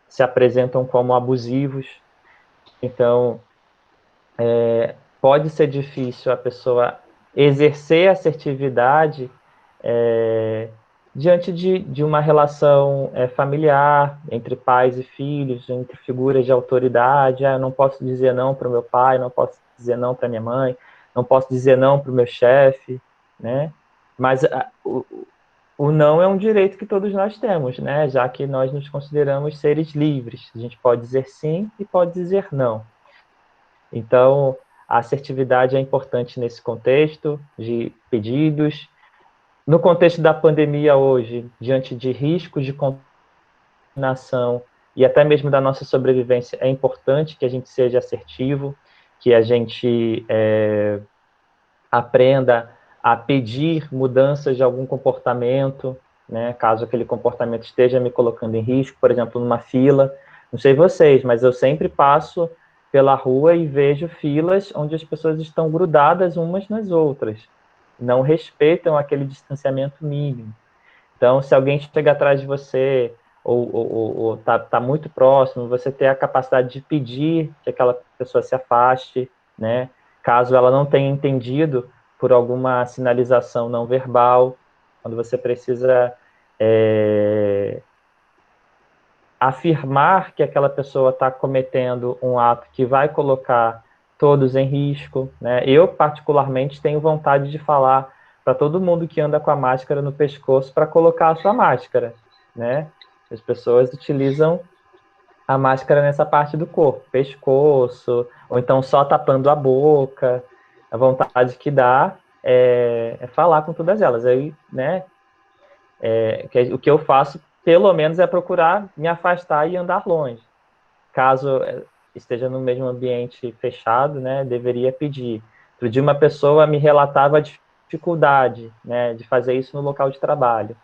se apresentam como abusivos. Então, pode ser difícil a pessoa exercer assertividade diante de uma relação familiar, entre pais e filhos, entre figuras de autoridade. Eu não posso dizer não para o meu pai, não posso dizer não para minha mãe, não posso dizer não para o meu chefe, né? Mas o não é um direito que todos nós temos, né? Já que nós nos consideramos seres livres. A gente pode dizer sim e pode dizer não. Então, a assertividade é importante nesse contexto de pedidos. No contexto da pandemia hoje, diante de riscos de contaminação e até mesmo da nossa sobrevivência, é importante que a gente seja assertivo, que a gente aprenda a pedir mudanças de algum comportamento, né, caso aquele comportamento esteja me colocando em risco, por exemplo, numa fila. Não sei vocês, mas eu sempre passo pela rua e vejo filas onde as pessoas estão grudadas umas nas outras, não respeitam aquele distanciamento mínimo. Então, se alguém chega atrás de você ou tá muito próximo, você ter a capacidade de pedir que aquela pessoa se afaste, né? Caso ela não tenha entendido por alguma sinalização não verbal, quando você precisa afirmar que aquela pessoa está cometendo um ato que vai colocar todos em risco, né? Eu, particularmente, tenho vontade de falar para todo mundo que anda com a máscara no pescoço para colocar a sua máscara, né? As pessoas utilizam a máscara nessa parte do corpo, pescoço, ou então só tapando a boca. A vontade que dá é falar com todas elas. Aí, né, o que eu faço, pelo menos, é procurar me afastar e andar longe. Caso esteja no mesmo ambiente fechado, né, deveria pedir. Outro dia uma pessoa me relatava a dificuldade, né, de fazer isso no local de trabalho.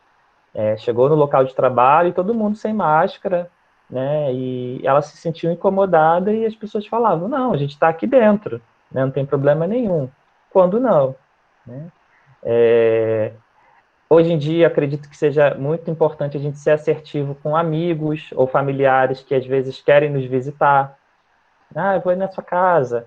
Chegou no local de trabalho e todo mundo sem máscara, né, e ela se sentiu incomodada e as pessoas falavam, não, a gente está aqui dentro, né, não tem problema nenhum. Quando não, né? Hoje em dia, acredito que seja muito importante a gente ser assertivo com amigos ou familiares que às vezes querem nos visitar. Ah, eu vou ir na sua casa.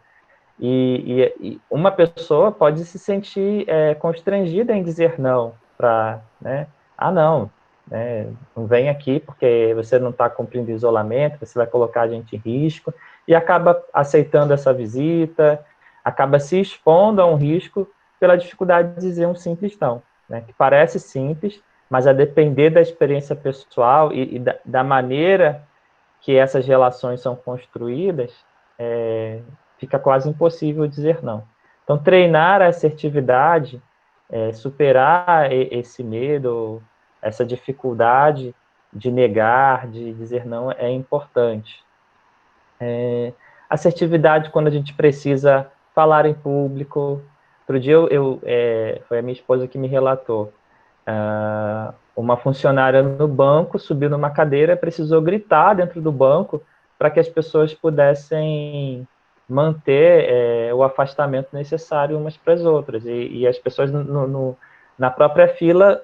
E uma pessoa pode se sentir constrangida em dizer não para, né? Ah, não, né? Não vem aqui porque você não está cumprindo isolamento, você vai colocar a gente em risco, e acaba aceitando essa visita, acaba se expondo a um risco pela dificuldade de dizer um simples não, né? Que parece simples, mas a depender da experiência pessoal e da maneira que essas relações são construídas, fica quase impossível dizer não. Então, treinar a assertividade, superar esse medo, essa dificuldade de negar, de dizer não, é importante. Assertividade quando a gente precisa falar em público. Outro dia, foi a minha esposa que me relatou. Uma funcionária no banco subiu numa cadeira, precisou gritar dentro do banco para que as pessoas pudessem manter o afastamento necessário umas para as outras. E as pessoas na própria fila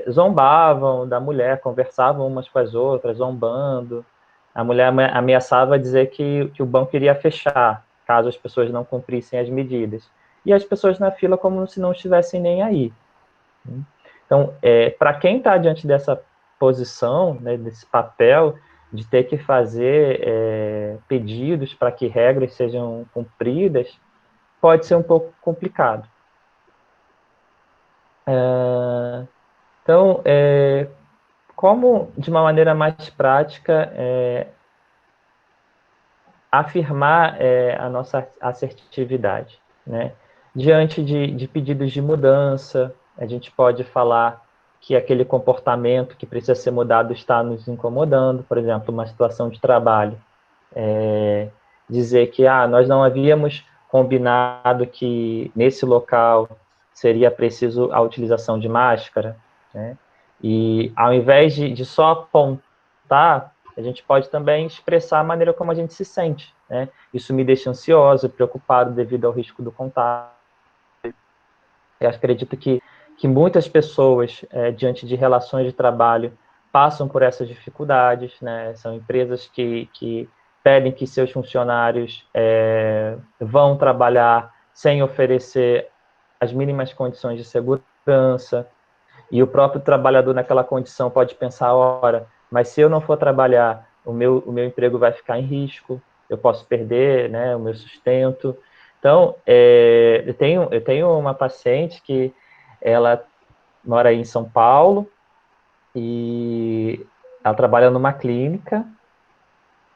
zombavam da mulher, conversavam umas com as outras, zombando. A mulher ameaçava dizer que o banco iria fechar, caso as pessoas não cumprissem as medidas. E as pessoas na fila como se não estivessem nem aí. Então, para quem está diante dessa posição, né, desse papel de ter que fazer pedidos para que regras sejam cumpridas, pode ser um pouco complicado. Então, como, de uma maneira mais prática, afirmar a nossa assertividade, né? Diante de pedidos de mudança, a gente pode falar que aquele comportamento que precisa ser mudado está nos incomodando, por exemplo, uma situação de trabalho. Dizer que nós não havíamos combinado que nesse local seria preciso a utilização de máscara, né? E ao invés de só apontar, a gente pode também expressar a maneira como a gente se sente, né? Isso me deixa ansioso, preocupado devido ao risco do contágio. Eu acredito que muitas pessoas, diante de relações de trabalho, passam por essas dificuldades, né? São empresas que pedem que seus funcionários vão trabalhar sem oferecer as mínimas condições de segurança, e o próprio trabalhador naquela condição pode pensar, ora, mas se eu não for trabalhar, o meu emprego vai ficar em risco, eu posso perder, né, o meu sustento. Então, eu tenho uma paciente que ela mora aí em São Paulo e ela trabalha numa clínica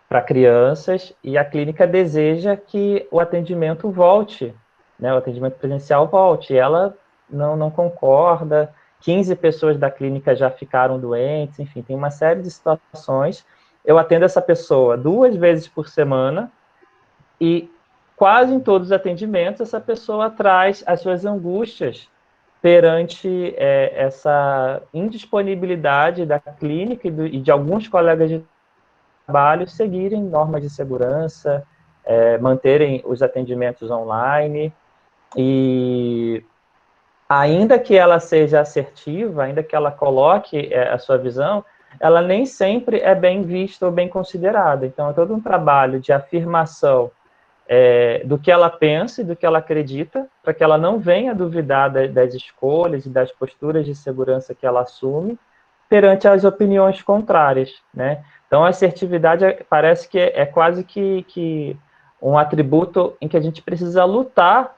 para crianças e a clínica deseja que o atendimento volte, né, o atendimento presencial volte. E ela não concorda, 15 pessoas da clínica já ficaram doentes, enfim, tem uma série de situações. Eu atendo essa pessoa 2 vezes por semana e quase em todos os atendimentos essa pessoa traz as suas angústias perante essa indisponibilidade da clínica e de alguns colegas de trabalho seguirem normas de segurança, manterem os atendimentos online, e ainda que ela seja assertiva, ainda que ela coloque a sua visão, ela nem sempre é bem vista ou bem considerada. Então, é todo um trabalho de afirmação do que ela pensa e do que ela acredita, para que ela não venha duvidar das escolhas e das posturas de segurança que ela assume perante as opiniões contrárias, né? Então, a assertividade parece que é quase que um atributo em que a gente precisa lutar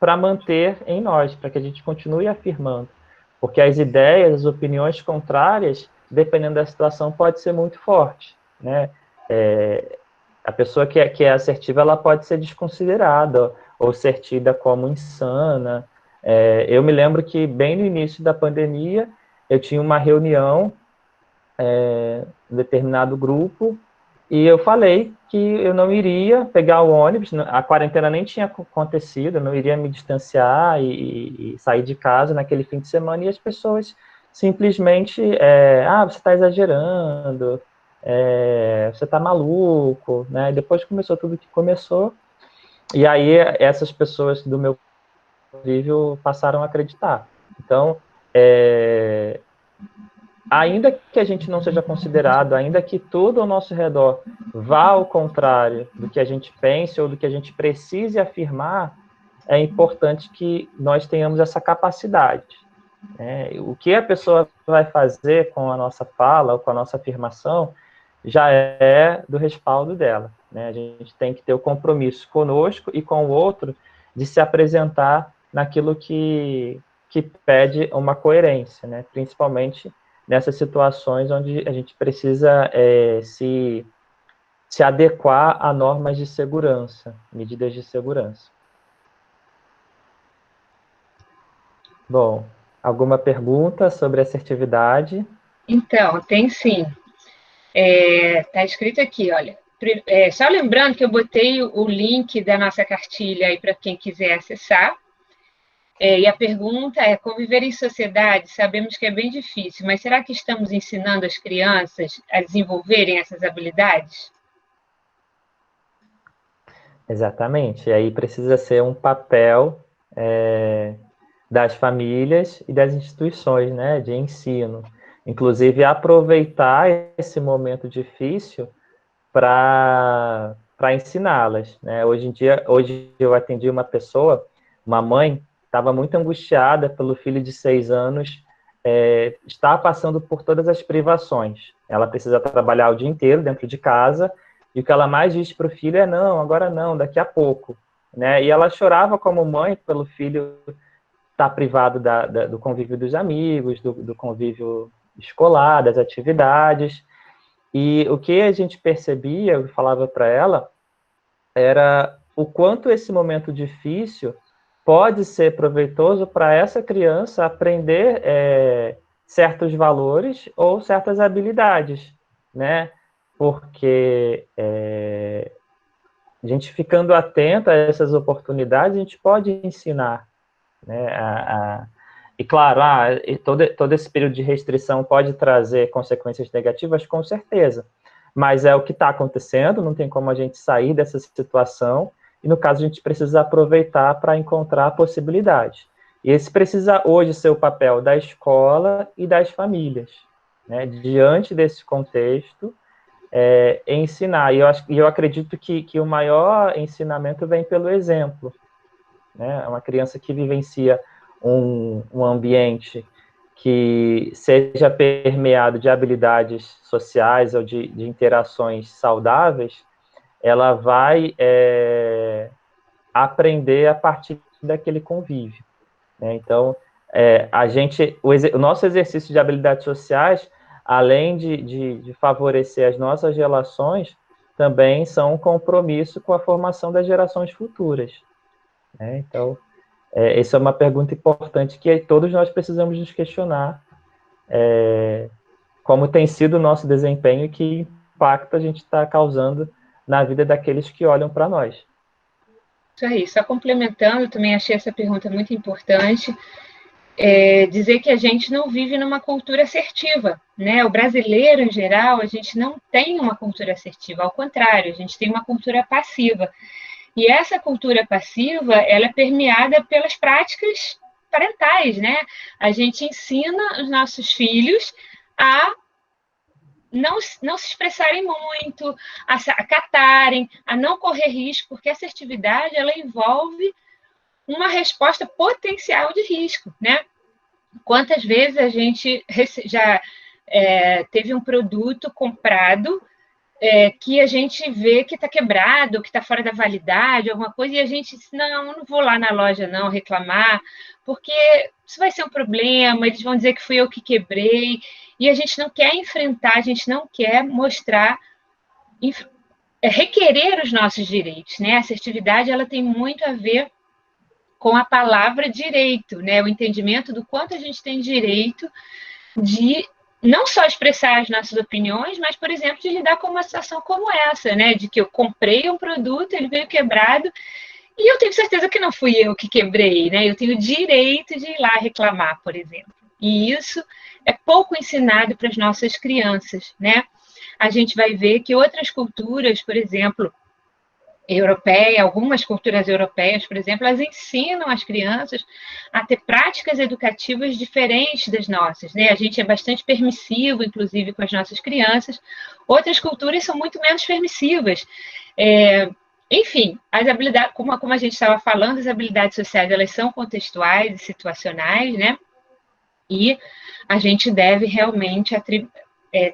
para manter em nós, para que a gente continue afirmando. Porque as ideias, as opiniões contrárias, dependendo da situação, pode ser muito forte, né? A pessoa que é assertiva, ela pode ser desconsiderada ou ser tida como insana. Eu me lembro que, bem no início da pandemia, eu tinha uma reunião um determinado grupo, e eu falei que eu não iria pegar o ônibus, a quarentena nem tinha acontecido, eu não iria me distanciar e sair de casa naquele fim de semana, e as pessoas simplesmente, você está exagerando, você está maluco, né? E depois começou tudo que começou, e aí essas pessoas do meu convívio passaram a acreditar. Então, ainda que a gente não seja considerado, ainda que tudo ao nosso redor vá ao contrário do que a gente pense ou do que a gente precise afirmar, é importante que nós tenhamos essa capacidade. O que a pessoa vai fazer com a nossa fala ou com a nossa afirmação já é do respaldo dela. A gente tem que ter o compromisso conosco e com o outro de se apresentar naquilo que pede uma coerência, principalmente nessas situações onde a gente precisa se adequar a normas de segurança, medidas de segurança. Bom, alguma pergunta sobre assertividade? Então, tem sim. Está escrito aqui, olha. Só lembrando que eu botei o link da nossa cartilha aí para quem quiser acessar. E a pergunta é: conviver em sociedade, sabemos que é bem difícil, mas será que estamos ensinando as crianças a desenvolverem essas habilidades? Exatamente. E aí precisa ser um papel das famílias e das instituições, de ensino. Inclusive, aproveitar esse momento difícil para ensiná-las. Hoje eu atendi uma pessoa, uma mãe, estava muito angustiada pelo filho de 6 anos, está passando por todas as privações. Ela precisa trabalhar o dia inteiro dentro de casa, e o que ela mais diz para o filho é: não, agora não, daqui a pouco. E ela chorava como mãe pelo filho estar privado do convívio dos amigos, do convívio escolar, das atividades. E o que a gente percebia, eu falava para ela, era o quanto esse momento difícil pode ser proveitoso para essa criança aprender certos valores ou certas habilidades, Porque a gente ficando atento a essas oportunidades, a gente pode ensinar, E claro, todo esse período de restrição pode trazer consequências negativas, com certeza. Mas é o que está acontecendo, não tem como a gente sair dessa situação, e no caso a gente precisa aproveitar para encontrar possibilidades. E esse precisa hoje ser o papel da escola e das famílias, diante desse contexto, ensinar. E eu acredito que o maior ensinamento vem pelo exemplo. Uma criança que vivencia um ambiente que seja permeado de habilidades sociais ou de interações saudáveis, ela vai aprender a partir daquele convívio. Então, o nosso exercício de habilidades sociais, além de favorecer as nossas relações, também são um compromisso com a formação das gerações futuras. Então, essa é uma pergunta importante que todos nós precisamos nos questionar, como tem sido o nosso desempenho e que impacto a gente está causando na vida daqueles que olham para nós. Isso aí, só complementando, também achei essa pergunta muito importante, dizer que a gente não vive numa cultura assertiva, O brasileiro, em geral, a gente não tem uma cultura assertiva, ao contrário, a gente tem uma cultura passiva. E essa cultura passiva, ela é permeada pelas práticas parentais, A gente ensina os nossos filhos a não se expressarem muito, a acatarem, a não correr risco, porque a assertividade, ela envolve uma resposta potencial de risco, Quantas vezes a gente já teve um produto comprado que a gente vê que está quebrado, que está fora da validade, alguma coisa, e a gente diz, não, eu não vou lá na loja não reclamar, porque isso vai ser um problema, eles vão dizer que fui eu que quebrei, e a gente não quer enfrentar, a gente não quer mostrar, requerer os nossos direitos, né? A assertividade, ela tem muito a ver com a palavra direito, né? O entendimento do quanto a gente tem direito de não só expressar as nossas opiniões, mas, por exemplo, de lidar com uma situação como essa, né? De que eu comprei um produto, ele veio quebrado, e eu tenho certeza que não fui eu que quebrei, né? Eu tenho o direito de ir lá reclamar, por exemplo. E isso é pouco ensinado para as nossas crianças, né? A gente vai ver que outras culturas, por exemplo, algumas culturas europeias, por exemplo, elas ensinam as crianças a ter práticas educativas diferentes das nossas, né? A gente é bastante permissivo, inclusive, com as nossas crianças. Outras culturas são muito menos permissivas. Enfim, as habilidades, como a gente estava falando, as habilidades sociais, elas são contextuais e situacionais, né? E a gente deve realmente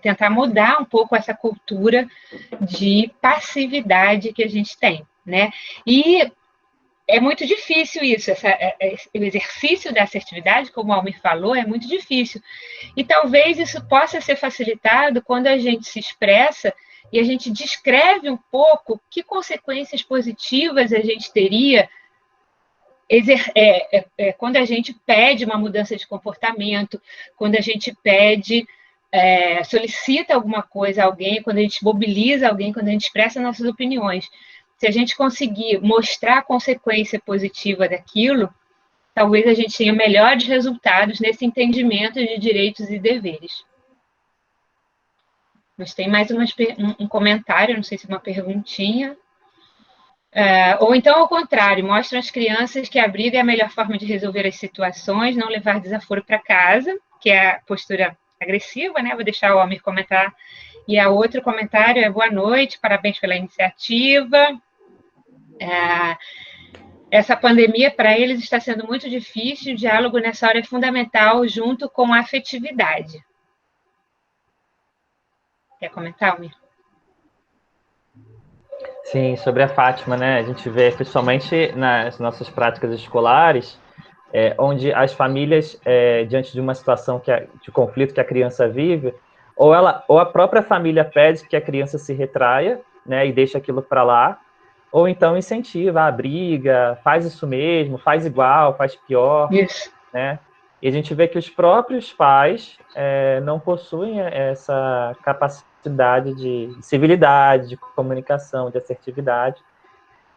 tentar mudar um pouco essa cultura de passividade que a gente tem, né? E é muito difícil isso, o exercício da assertividade, como o Almir falou, é muito difícil. E talvez isso possa ser facilitado quando a gente se expressa e a gente descreve um pouco que consequências positivas a gente teria quando a gente pede uma mudança de comportamento, quando a gente solicita alguma coisa a alguém, quando a gente mobiliza alguém, quando a gente expressa nossas opiniões. Se a gente conseguir mostrar a consequência positiva daquilo, talvez a gente tenha melhores resultados nesse entendimento de direitos e deveres. Mas tem mais um comentário, não sei se é uma perguntinha. Ou então, ao contrário, mostram às crianças que a briga é a melhor forma de resolver as situações, não levar desaforo para casa, que é a postura agressiva, né? Vou deixar o Almir comentar. E a outro comentário é boa noite, parabéns pela iniciativa. Essa pandemia, para eles, está sendo muito difícil, o diálogo nessa hora é fundamental, junto com a afetividade. Quer comentar, Almir? Sim, sobre a Fátima, né? A gente vê, principalmente nas nossas práticas escolares, onde as famílias, diante de uma situação de conflito que a criança vive, ou a própria família pede que a criança se retraia, né, e deixa aquilo para lá, ou então incentiva a briga, faz isso mesmo, faz igual, faz pior, Isso. né? E a gente vê que os próprios pais não possuem essa capacidade de civilidade, de comunicação, de assertividade,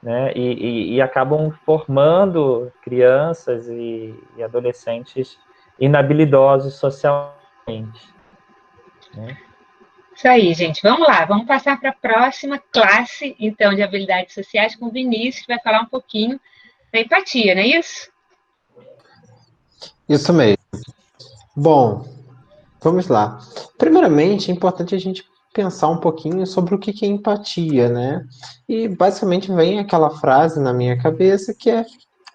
né? E acabam formando crianças e adolescentes inabilidosos socialmente, né? Isso aí, gente. Vamos lá, vamos passar para a próxima classe, então, de habilidades sociais com o Vinícius, que vai falar um pouquinho da empatia, não é isso? Isso mesmo. Bom, vamos lá. Primeiramente, é importante a gente pensar um pouquinho sobre o que é empatia, né? E basicamente vem aquela frase na minha cabeça que é: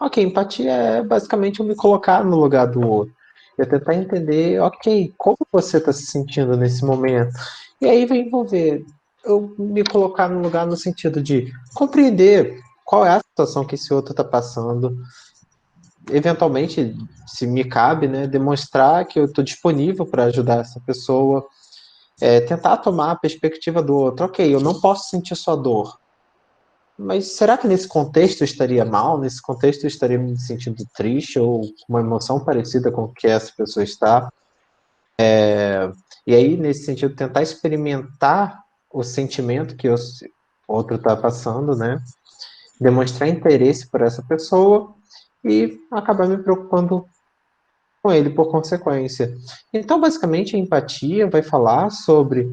ok, empatia é basicamente eu me colocar no lugar do outro. Eu tentar entender, ok, como você está se sentindo nesse momento. E aí vai envolver eu me colocar no lugar no sentido de compreender qual é a situação que esse outro está passando, eventualmente, se me cabe, né, demonstrar que eu estou disponível para ajudar essa pessoa, tentar tomar a perspectiva do outro. Ok, eu não posso sentir sua dor, mas será que nesse contexto eu estaria mal? Nesse contexto eu estaria me sentindo triste ou com uma emoção parecida com o que essa pessoa está? E aí, nesse sentido, tentar experimentar o sentimento que o outro está passando, né? Demonstrar interesse por essa pessoa e acabar me preocupando com ele por consequência. Então, basicamente, a empatia vai falar sobre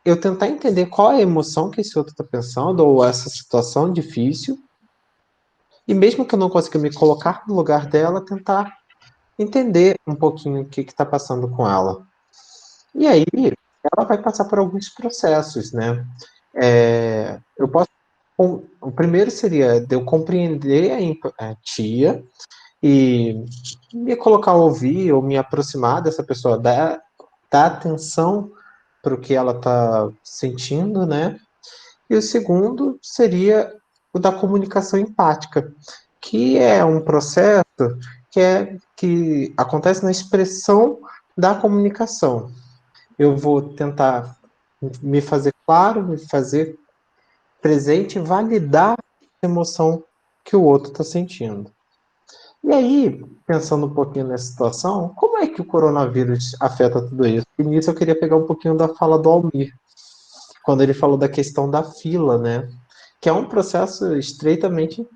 eu tentar entender qual é a emoção que esse outro está pensando ou essa situação difícil, e mesmo que eu não consiga me colocar no lugar dela, tentar entender um pouquinho o que está passando com ela. E aí, ela vai passar por alguns processos, né? Eu posso. O primeiro seria de eu compreender a empatia e me colocar a ouvir ou me aproximar dessa pessoa, dar atenção para o que ela está sentindo, né? E o segundo seria o da comunicação empática, que é um processo que acontece na expressão da comunicação. Eu vou tentar me fazer claro, me fazer presente, validar a emoção que o outro está sentindo. E aí, pensando um pouquinho nessa situação, como é que o coronavírus afeta tudo isso? E nisso eu queria pegar um pouquinho da fala do Almir, quando ele falou da questão da fila, né? Que é um processo estreitamente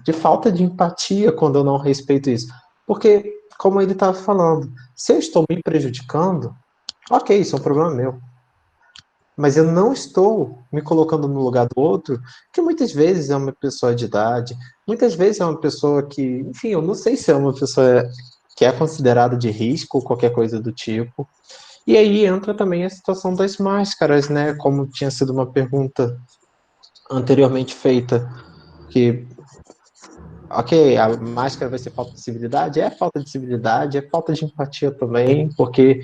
de falta de empatia quando eu não respeito isso. Porque, como ele estava falando, se eu estou me prejudicando, ok, isso é um problema meu. Mas eu não estou me colocando no lugar do outro, que muitas vezes é uma pessoa de idade, muitas vezes é uma pessoa que, enfim, eu não sei se é uma pessoa que é considerada de risco ou qualquer coisa do tipo. E aí entra também a situação das máscaras, né? Como tinha sido uma pergunta anteriormente feita, que, ok, a máscara vai ser falta de civilidade? É falta de civilidade, é falta de empatia também, porque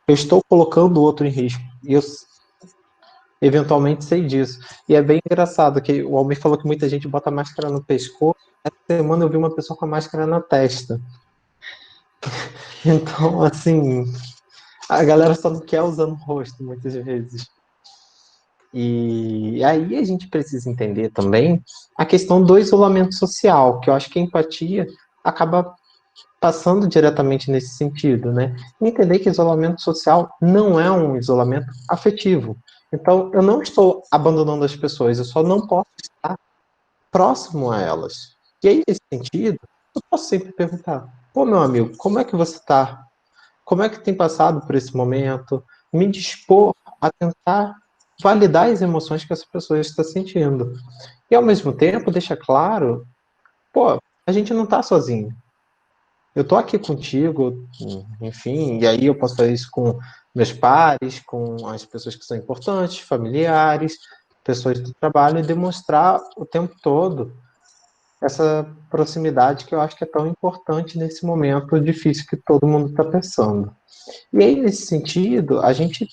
eu estou colocando o outro em risco. E eu eventualmente sei disso. E é bem engraçado que o Almir falou que muita gente bota máscara no pescoço. Essa semana eu vi uma pessoa com a máscara na testa. Então, assim, a galera só não quer usar no rosto, muitas vezes. E aí a gente precisa entender também a questão do isolamento social, que eu acho que a empatia acaba passando diretamente nesse sentido, né? Entender que isolamento social não é um isolamento afetivo. Então, eu não estou abandonando as pessoas, eu só não posso estar próximo a elas. E aí, nesse sentido, eu posso sempre perguntar: pô, meu amigo, como é que você está? Como é que tem passado por esse momento? Me dispor a tentar validar as emoções que essa pessoa está sentindo. E, ao mesmo tempo, deixa claro: pô, a gente não está sozinho. Eu tô aqui contigo, enfim, e aí eu posso fazer isso com meus pares, com as pessoas que são importantes, familiares, pessoas do trabalho, e demonstrar o tempo todo essa proximidade que eu acho que é tão importante nesse momento difícil que todo mundo está pensando. E aí, nesse sentido, a gente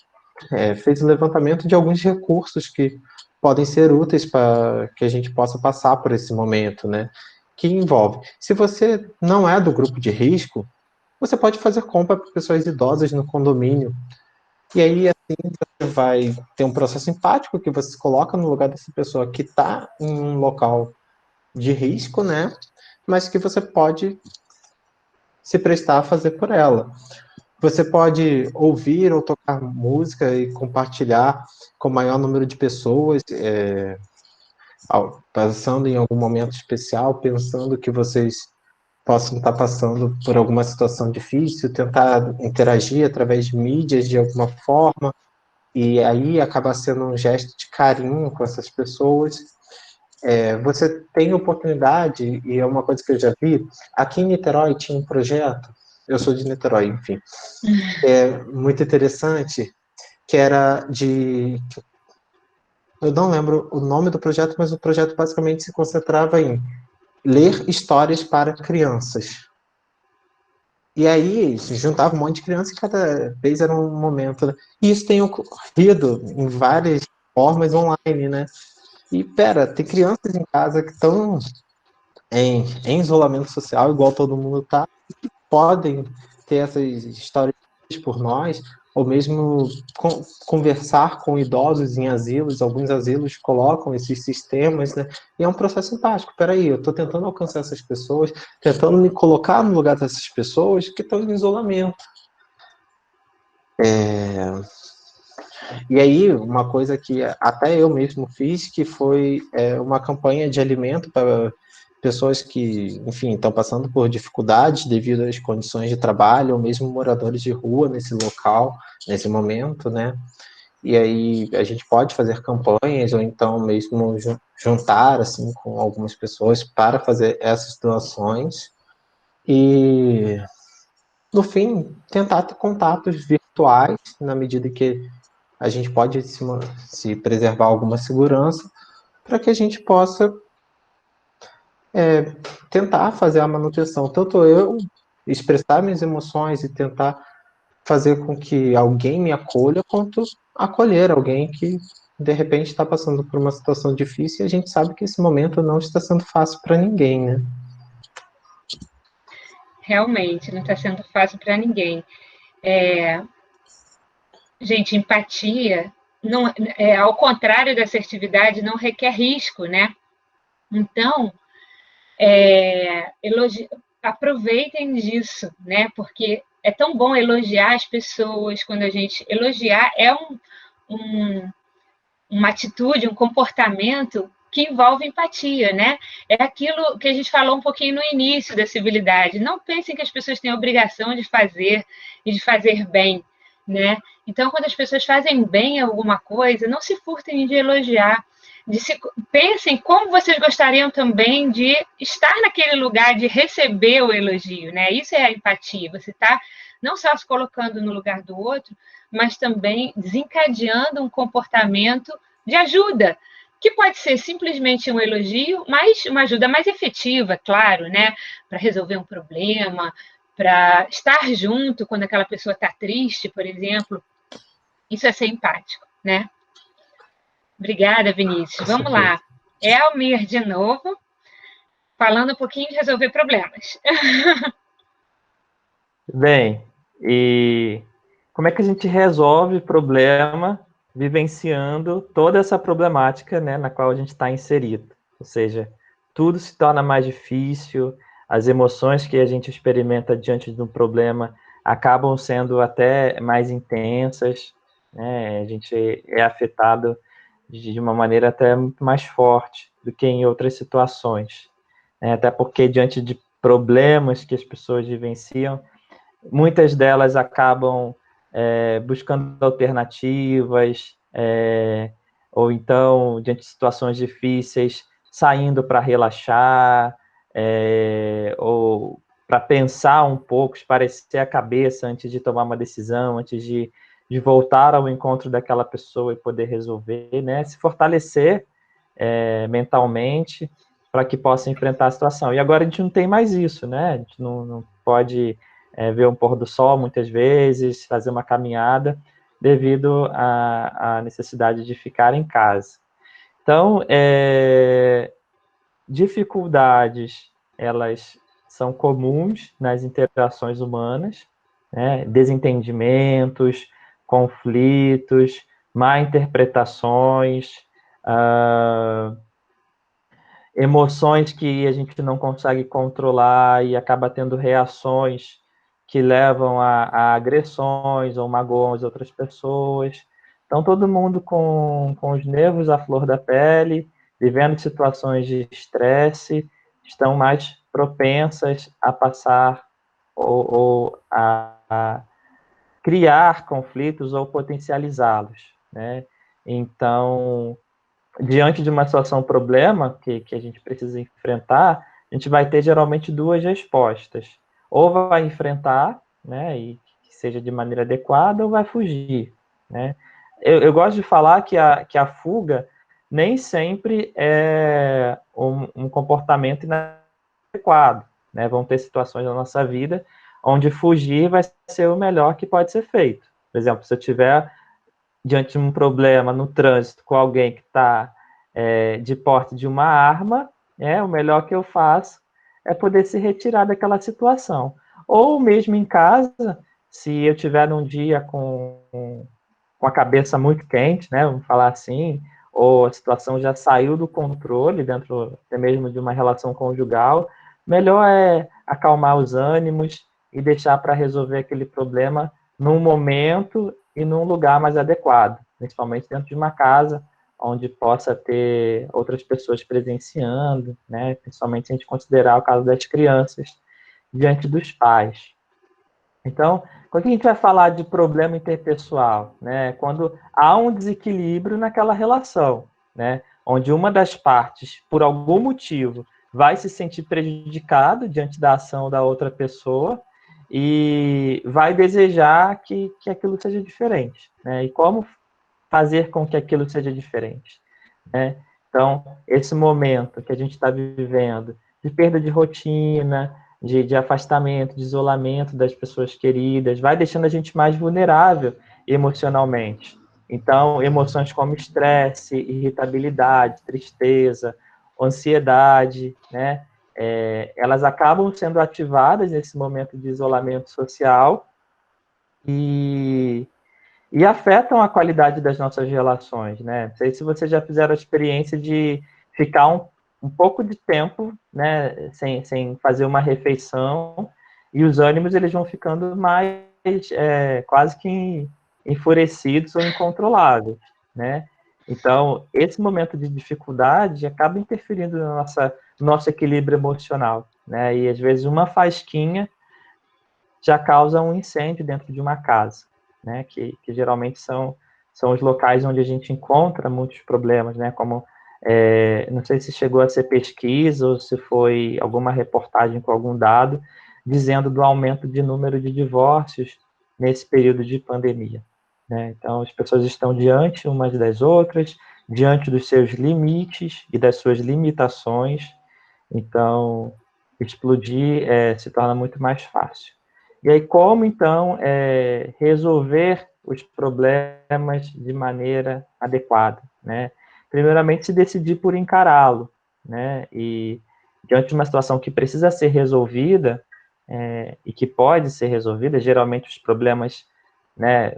fez o levantamento de alguns recursos que podem ser úteis para que a gente possa passar por esse momento, né? Que envolve, se você não é do grupo de risco, você pode fazer compra para pessoas idosas no condomínio. E aí, assim, você vai ter um processo empático que você se coloca no lugar dessa pessoa que está em um local de risco, né? Mas que você pode se prestar a fazer por ela. Você pode ouvir ou tocar música e compartilhar com o maior número de pessoas, passando em algum momento especial, pensando que vocês possam estar passando por alguma situação difícil, tentar interagir através de mídias de alguma forma, e aí acaba sendo um gesto de carinho com essas pessoas. Você tem oportunidade, e é uma coisa que eu já vi, aqui em Niterói tinha um projeto, eu sou de Niterói, enfim, é muito interessante, que era de... Eu não lembro o nome do projeto, mas o projeto basicamente se concentrava em ler histórias para crianças. E aí se juntava um monte de crianças e cada vez era um momento, né? E isso tem ocorrido em várias formas online, né? E pera, tem crianças em casa que estão em isolamento social, igual todo mundo tá, que podem ter essas histórias por nós, ou mesmo conversar com idosos em asilos. Alguns asilos colocam esses sistemas, né? E é um processo empático. Peraí, eu estou tentando alcançar essas pessoas, tentando me colocar no lugar dessas pessoas que estão em isolamento. E aí, uma coisa que até eu mesmo fiz, que foi uma campanha de alimento para pessoas que, enfim, estão passando por dificuldades devido às condições de trabalho, ou mesmo moradores de rua nesse local, nesse momento, né? E aí a gente pode fazer campanhas, ou então mesmo juntar, assim, com algumas pessoas para fazer essas doações. E, no fim, tentar ter contatos virtuais, na medida que a gente pode se preservar alguma segurança, para que a gente possa tentar fazer a manutenção. Tanto eu expressar minhas emoções e tentar fazer com que alguém me acolha, quanto acolher alguém que, de repente, está passando por uma situação difícil e a gente sabe que esse momento não está sendo fácil para ninguém, né? Realmente, não está sendo fácil para ninguém. Gente, empatia, não, ao contrário da assertividade, não requer risco, né? Então, aproveitem disso, né? Porque é tão bom elogiar as pessoas, quando a gente elogiar uma atitude, um comportamento que envolve empatia, né? É aquilo que a gente falou um pouquinho no início da civilidade. Não pensem que as pessoas têm a obrigação de fazer e de fazer bem, né? Então, quando as pessoas fazem bem alguma coisa, não se furtem de elogiar. Pensem como vocês gostariam também de estar naquele lugar de receber o elogio, né? Isso é a empatia. Você está não só se colocando no lugar do outro, mas também desencadeando um comportamento de ajuda, que pode ser simplesmente um elogio, mas uma ajuda mais efetiva, claro, né? Para resolver um problema, para estar junto quando aquela pessoa está triste, por exemplo. Isso é ser empático, né? Obrigada, Vinícius. Vamos lá. Elmir, de novo, falando um pouquinho de resolver problemas. Bem, e como é que a gente resolve problema vivenciando toda essa problemática, né, na qual a gente está inserido? Ou seja, tudo se torna mais difícil, as emoções que a gente experimenta diante de um problema acabam sendo até mais intensas, né? A gente é afetado de uma maneira até muito mais forte do que em outras situações, né? Até porque diante de problemas que as pessoas vivenciam, muitas delas acabam buscando alternativas, ou então, diante de situações difíceis, saindo para relaxar, ou para pensar um pouco, esparecer a cabeça antes de tomar uma decisão, antes de voltar ao encontro daquela pessoa e poder resolver, né? Se fortalecer mentalmente para que possa enfrentar a situação. E agora a gente não tem mais isso, né? A gente não pode ver um pôr do sol muitas vezes, fazer uma caminhada, devido à necessidade de ficar em casa. Então, dificuldades, elas são comuns nas interações humanas, né? Desentendimentos, conflitos, má interpretações, emoções que a gente não consegue controlar e acaba tendo reações que levam a agressões ou magoam as outras pessoas. Então, todo mundo com os nervos à flor da pele, vivendo situações de estresse, estão mais propensas a passar ou a criar conflitos ou potencializá-los, né? Então, diante de uma situação problema que a gente precisa enfrentar, a gente vai ter geralmente duas respostas. Ou vai enfrentar, né, e que seja de maneira adequada, ou vai fugir, né? Eu gosto de falar que a fuga nem sempre é um comportamento inadequado, né? Vão ter situações na nossa vida onde fugir vai ser o melhor que pode ser feito. Por exemplo, se eu tiver diante de um problema no trânsito com alguém que está de porte de uma arma, o melhor que eu faço é poder se retirar daquela situação. Ou mesmo em casa, se eu tiver num dia com a cabeça muito quente, né, vamos falar assim, ou a situação já saiu do controle, dentro até mesmo de uma relação conjugal, melhor é acalmar os ânimos e deixar para resolver aquele problema num momento e num lugar mais adequado, principalmente dentro de uma casa onde possa ter outras pessoas presenciando, né, principalmente se a gente considerar o caso das crianças diante dos pais. Então, quando a gente vai falar de problema interpessoal, né, quando há um desequilíbrio naquela relação, né, onde uma das partes, por algum motivo, vai se sentir prejudicado diante da ação da outra pessoa e vai desejar que aquilo seja diferente, né? E como fazer com que aquilo seja diferente, né? Então, esse momento que a gente está vivendo de perda de rotina, de afastamento, de isolamento das pessoas queridas, vai deixando a gente mais vulnerável emocionalmente. Então, emoções como estresse, irritabilidade, tristeza, ansiedade, né? Elas acabam sendo ativadas nesse momento de isolamento social e afetam a qualidade das nossas relações, né? Não sei se vocês já fizeram a experiência de ficar um pouco de tempo, né, sem fazer uma refeição, e os ânimos eles vão ficando mais quase que enfurecidos ou incontroláveis, né? Então, esse momento de dificuldade acaba interferindo no nosso equilíbrio emocional, né? E às vezes uma fasquinha já causa um incêndio dentro de uma casa, né? Que geralmente são os locais onde a gente encontra muitos problemas, né? Como não sei se chegou a ser pesquisa ou se foi alguma reportagem com algum dado dizendo do aumento de número de divórcios nesse período de pandemia, né? Então as pessoas estão diante umas das outras, diante dos seus limites e das suas limitações. Então explodir se torna muito mais fácil. E aí, como, então, resolver os problemas de maneira adequada, né? Primeiramente, se decidir por encará-lo, né? E, diante de uma situação que precisa ser resolvida, e que pode ser resolvida, geralmente os problemas, né,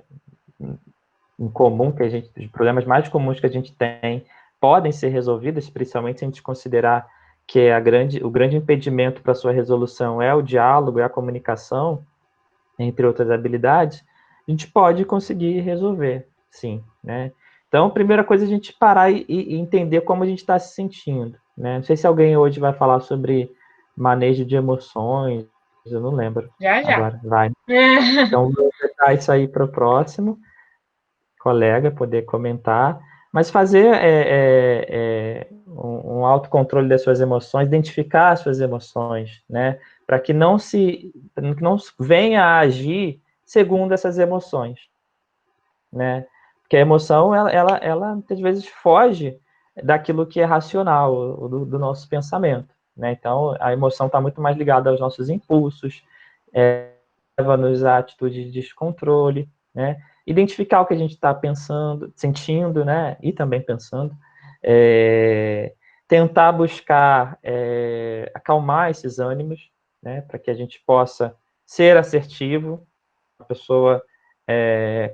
em comum, os problemas mais comuns que a gente tem, podem ser resolvidos, especialmente se a gente considerar que o grande impedimento para sua resolução é o diálogo, é a comunicação, entre outras habilidades, a gente pode conseguir resolver, sim, né? Então, a primeira coisa é a gente parar e entender como a gente está se sentindo, né? Não sei se alguém hoje vai falar sobre manejo de emoções, eu não lembro. Já. Agora, vai. Então, vou deixar isso aí para o próximo colega poder comentar, mas fazer um autocontrole das suas emoções, identificar as suas emoções, né? Para que não venha a agir segundo essas emoções, né? Porque a emoção, ela muitas vezes foge daquilo que é racional, do nosso pensamento, né? Então, a emoção está muito mais ligada aos nossos impulsos, leva-nos a atitude de descontrole, né? Identificar o que a gente está pensando, sentindo, né? E também pensando. Tentar buscar acalmar esses ânimos, né? Para que a gente possa ser assertivo. A pessoa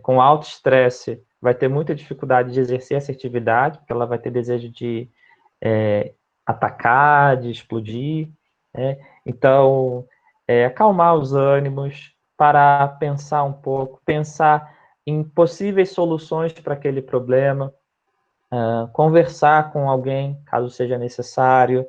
com alto estresse vai ter muita dificuldade de exercer assertividade, porque ela vai ter desejo de atacar, de explodir, né? Então, acalmar os ânimos, parar, pensar um pouco, pensar em possíveis soluções para aquele problema, conversar com alguém, caso seja necessário.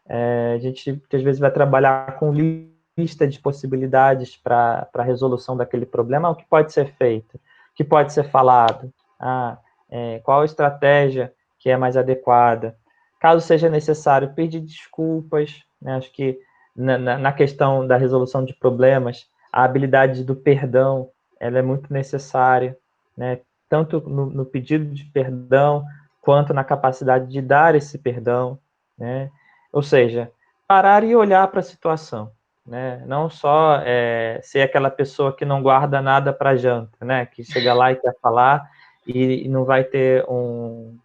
A gente, às vezes, vai trabalhar com lista de possibilidades para a resolução daquele problema, o que pode ser feito, o que pode ser falado, qual a estratégia que é mais adequada. Caso seja necessário, pedir desculpas, né? Acho que na questão da resolução de problemas, a habilidade do perdão, ela é muito necessária, né? Tanto no pedido de perdão, quanto na capacidade de dar esse perdão, né? Ou seja, parar e olhar para a situação, né? Não só ser aquela pessoa que não guarda nada para janta, né? Que chega lá e quer falar e não vai ter um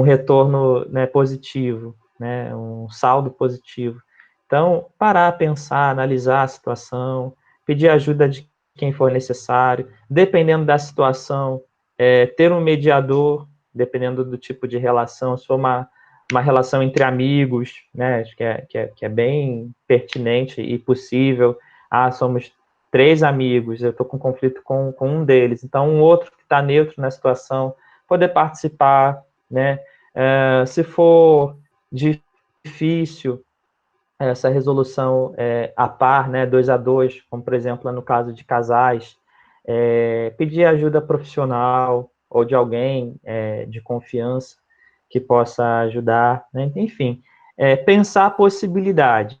retorno, né, positivo, né? Um saldo positivo. Então, parar, pensar, analisar a situação, pedir ajuda de quem for necessário, dependendo da situação, ter um mediador, dependendo do tipo de relação, se for uma relação entre amigos, né, acho que é bem pertinente e possível. Somos 3 amigos, eu estou com conflito com um deles, então um outro que está neutro na situação, poder participar, né? Se for difícil essa resolução a par, né, 2 a 2, como por exemplo no caso de casais, pedir ajuda profissional ou de alguém de confiança que possa ajudar, né? Enfim, pensar a possibilidade.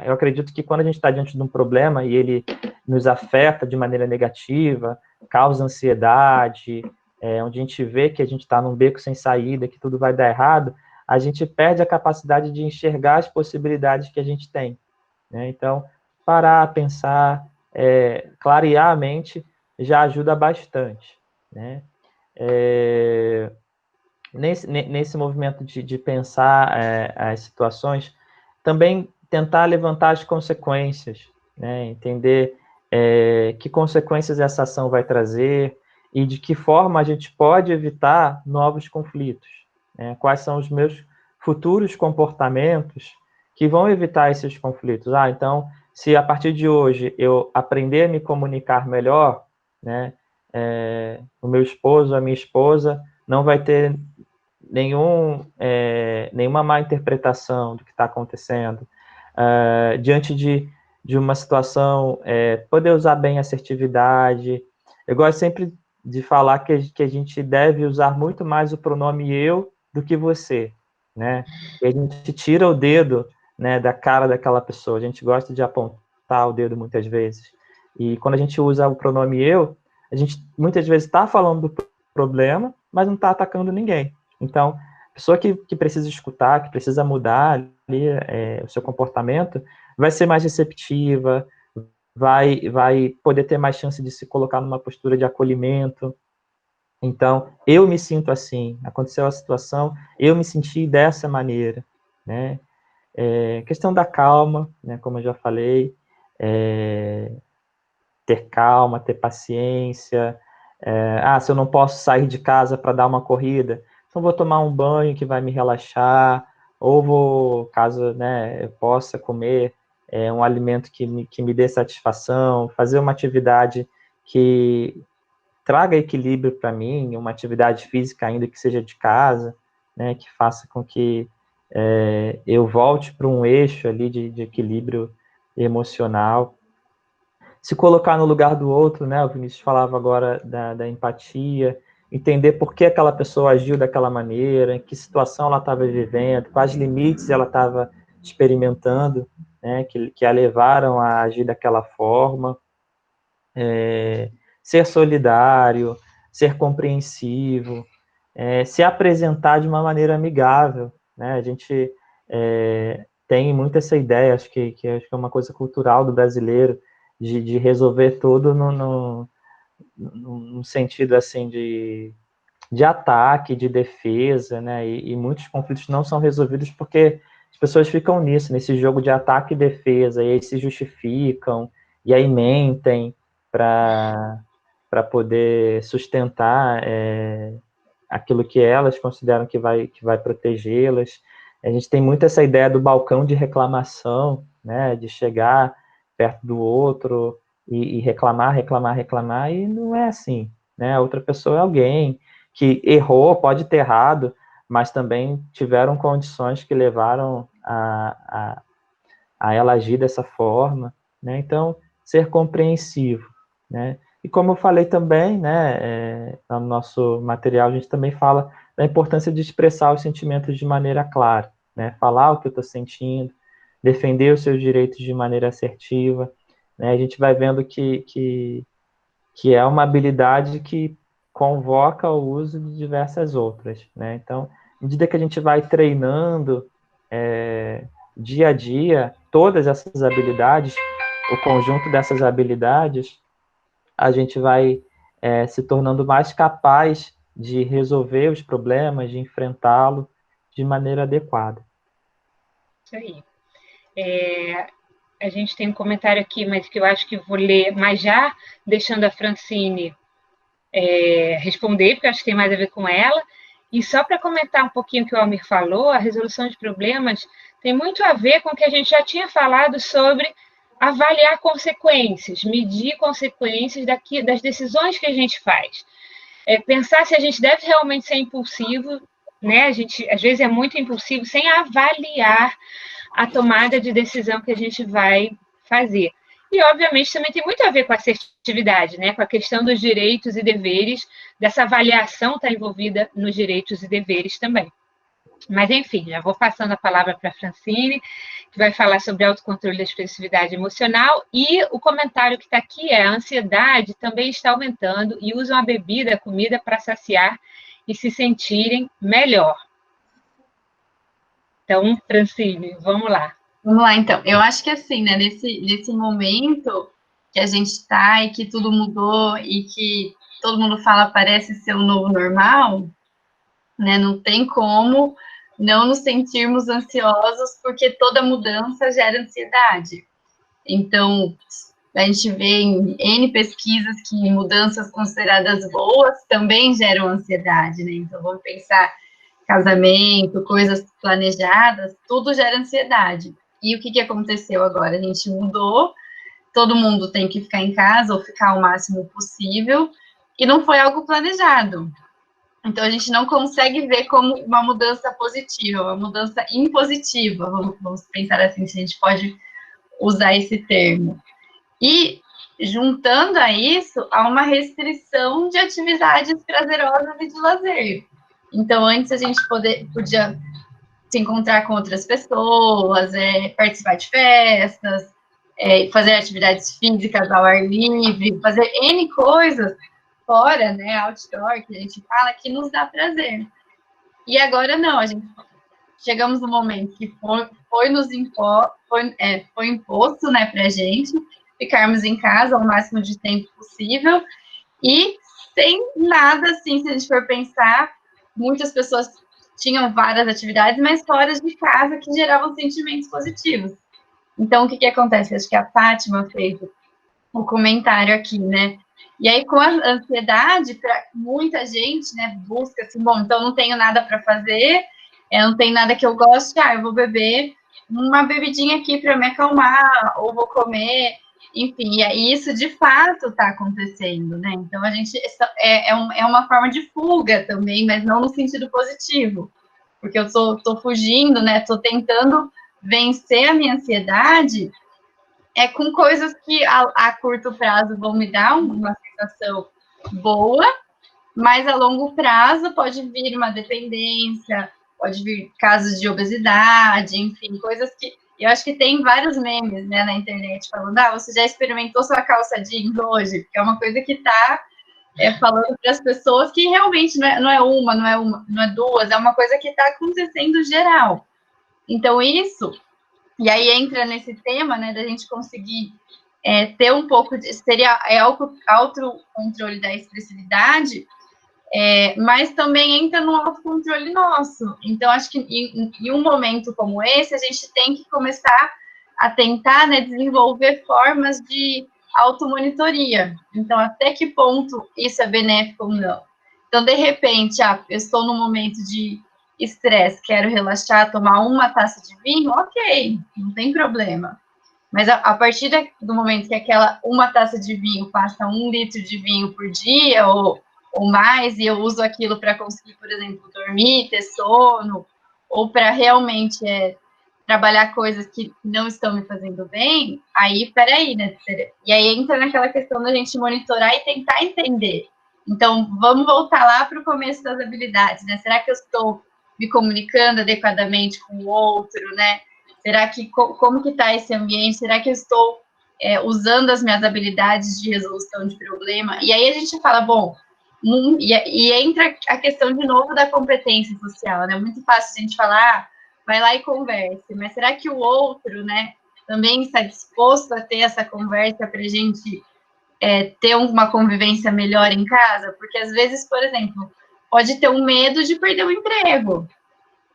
Eu acredito que quando a gente está diante de um problema e ele nos afeta de maneira negativa, causa ansiedade, onde a gente vê que a gente está num beco sem saída, que tudo vai dar errado, a gente perde a capacidade de enxergar as possibilidades que a gente tem, né? Então, parar, pensar, clarear a mente já ajuda bastante, né? Nesse movimento de pensar as situações, também tentar levantar as consequências, né? Entender que consequências essa ação vai trazer e de que forma a gente pode evitar novos conflitos, né? Quais são os meus futuros comportamentos que vão evitar esses conflitos. Então, se a partir de hoje eu aprender a me comunicar melhor, né? O meu esposo, a minha esposa, não vai ter nenhuma má interpretação do que está acontecendo. Diante de uma situação, poder usar bem a assertividade. Eu gosto sempre de falar que a gente deve usar muito mais o pronome eu do que você, né? E a gente tira o dedo, né, da cara daquela pessoa. A gente gosta de apontar o dedo muitas vezes. E quando a gente usa o pronome eu, a gente muitas vezes está falando do problema, mas não está atacando ninguém. Então, a pessoa que precisa escutar, que precisa mudar ali, o seu comportamento, vai ser mais receptiva, vai poder ter mais chance de se colocar numa postura de acolhimento. Então, eu me sinto assim, aconteceu a situação, eu me senti dessa maneira, né? Questão da calma, né, como eu já falei, ter calma, ter paciência. Se eu não posso sair de casa para dar uma corrida, então vou tomar um banho que vai me relaxar, ou vou, caso, né, eu possa comer um alimento que me dê satisfação, fazer uma atividade que traga equilíbrio para mim, uma atividade física ainda que seja de casa, né, que faça com que eu volte para um eixo ali de equilíbrio emocional. Se colocar no lugar do outro, né? O Vinícius falava agora da empatia, entender por que aquela pessoa agiu daquela maneira, em que situação ela estava vivendo, quais limites ela estava experimentando, né? Que a levaram a agir daquela forma. Ser solidário, ser compreensivo, se apresentar de uma maneira amigável, né? A gente tem muito essa ideia, acho que é uma coisa cultural do brasileiro, de resolver tudo no sentido assim de ataque, de defesa, né? E muitos conflitos não são resolvidos porque as pessoas ficam nesse jogo de ataque e defesa, e aí se justificam, e aí mentem para poder sustentar aquilo que elas consideram que vai protegê-las. A gente tem muito essa ideia do balcão de reclamação, né? De chegar perto do outro e reclamar, e não é assim, né? A outra pessoa é alguém que errou, pode ter errado, mas também tiveram condições que levaram a ela agir dessa forma, né? Então, ser compreensivo, né? E como eu falei também, né, no nosso material, a gente também fala da importância de expressar os sentimentos de maneira clara, né? Falar o que eu estou sentindo, defender os seus direitos de maneira assertiva, né? A gente vai vendo que é uma habilidade que convoca o uso de diversas outras, né? Então, à medida que a gente vai treinando dia a dia todas essas habilidades, o conjunto dessas habilidades, a gente vai se tornando mais capaz de resolver os problemas, de enfrentá-lo de maneira adequada. Isso aí. A gente tem um comentário aqui, mas que eu acho que vou ler, mas já deixando a Francine responder, porque eu acho que tem mais a ver com ela. E só para comentar um pouquinho o que o Almir falou, a resolução de problemas tem muito a ver com o que a gente já tinha falado sobre avaliar consequências, medir consequências das decisões que a gente faz. Pensar se a gente deve realmente ser impulsivo, né? A gente, às vezes, é muito impulsivo sem avaliar a tomada de decisão que a gente vai fazer. E, obviamente, também tem muito a ver com a assertividade, né? Com a questão dos direitos e deveres, dessa avaliação está envolvida nos direitos e deveres também. Mas, enfim, já vou passando a palavra para a Francine, que vai falar sobre autocontrole da expressividade emocional, e o comentário que está aqui a ansiedade também está aumentando e usam a bebida, a comida para saciar e se sentirem melhor. Então, Francine, vamos lá. Vamos lá, então. Eu acho que assim, né, nesse momento que a gente está e que tudo mudou e que todo mundo fala parece ser o novo normal, né, não tem como não nos sentirmos ansiosos, porque toda mudança gera ansiedade. Então, a gente vê em N pesquisas que mudanças consideradas boas também geram ansiedade, né? Então, vamos pensar casamento, coisas planejadas, tudo gera ansiedade. E o que aconteceu agora? A gente mudou, todo mundo tem que ficar em casa ou ficar o máximo possível, e não foi algo planejado. Então, a gente não consegue ver como uma mudança positiva, uma mudança impositiva, vamos pensar assim, se a gente pode usar esse termo. E, juntando a isso, há uma restrição de atividades prazerosas e de lazer. Então, antes a gente podia se encontrar com outras pessoas, participar de festas, fazer atividades físicas ao ar livre, fazer N coisas fora, né, outdoor, que a gente fala, que nos dá prazer. E agora não, a gente chegamos no momento que foi imposto, né, pra gente ficarmos em casa o máximo de tempo possível e sem nada, assim, se a gente for pensar, muitas pessoas tinham várias atividades, mas fora de casa que geravam sentimentos positivos. Então, o que acontece? Acho que a Fátima fez o comentário aqui, né? E aí, com a ansiedade, para muita gente, né, busca assim, bom, então não tenho nada para fazer, não tem nada que eu goste, eu vou beber uma bebidinha aqui para me acalmar, ou vou comer, enfim, e isso de fato está acontecendo, né? Então a gente é uma forma de fuga também, mas não no sentido positivo, porque eu tô fugindo, né? Tô tentando vencer a minha ansiedade com coisas que a curto prazo vão me dar uma sensação boa, mas a longo prazo pode vir uma dependência, pode vir casos de obesidade, enfim, coisas que eu acho que tem vários memes, né, na internet falando, você já experimentou sua calça jeans hoje? Porque é uma coisa que está falando para as pessoas que realmente não é duas, é uma coisa que está acontecendo geral. Então, isso, e aí entra nesse tema, né, da gente conseguir ter um pouco de, seria autocontrole da expressividade, mas também entra no autocontrole nosso. Então, acho que em um momento como esse, a gente tem que começar a tentar, né, desenvolver formas de automonitoria. Então, até que ponto isso é benéfico ou não? Então, de repente, eu estou num momento de estresse, quero relaxar, tomar uma taça de vinho, ok, não tem problema. Mas a partir do momento que aquela uma taça de vinho passa 1 litro de vinho por dia, ou mais, e eu uso aquilo para conseguir, por exemplo, dormir, ter sono, ou para realmente trabalhar coisas que não estão me fazendo bem, aí, peraí, né? E aí entra naquela questão da gente monitorar e tentar entender. Então, vamos voltar lá para o começo das habilidades, né? Será que eu estou me comunicando adequadamente com o outro, né? Será que, como que está esse ambiente? Será que eu estou usando as minhas habilidades de resolução de problema? E aí a gente fala, bom, e entra a questão, de novo, da competência social, né? Muito fácil a gente falar, vai lá e converse, mas será que o outro, né, também está disposto a ter essa conversa para a gente ter uma convivência melhor em casa? Porque, às vezes, por exemplo, pode ter um medo de perder o emprego,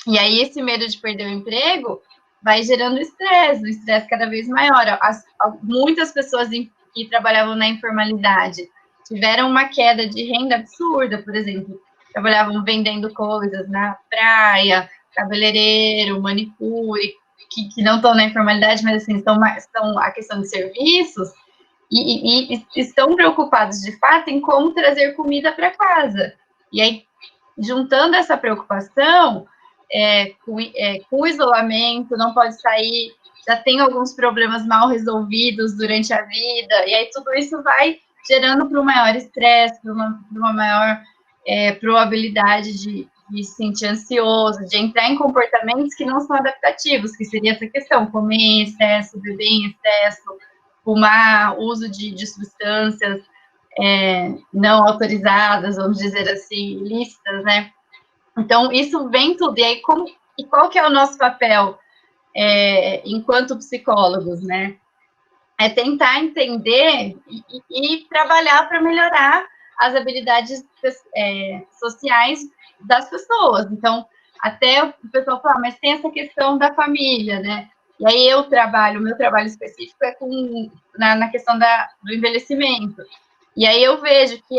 e aí esse medo de perder o emprego vai gerando estresse, um estresse cada vez maior. Muitas pessoas que trabalhavam na informalidade tiveram uma queda de renda absurda, por exemplo, trabalhavam vendendo coisas na praia, cabeleireiro, manicure, que não estão na informalidade, mas assim, estão a questão de serviços, e estão preocupados de fato em como trazer comida para casa. E aí, juntando essa preocupação, com o isolamento, não pode sair, já tem alguns problemas mal resolvidos durante a vida, e aí tudo isso vai gerando para um maior estresse, para uma maior probabilidade de se sentir ansioso, de entrar em comportamentos que não são adaptativos, que seria essa questão, comer em excesso, beber em excesso, fumar, uso de substâncias não autorizadas, vamos dizer assim, ilícitas, né? Então, isso vem tudo. E aí, E qual que é o nosso papel enquanto psicólogos, né? É tentar entender e trabalhar para melhorar as habilidades sociais das pessoas. Então, até o pessoal fala, mas tem essa questão da família, né? E aí o meu trabalho específico é na questão do envelhecimento. E aí eu vejo que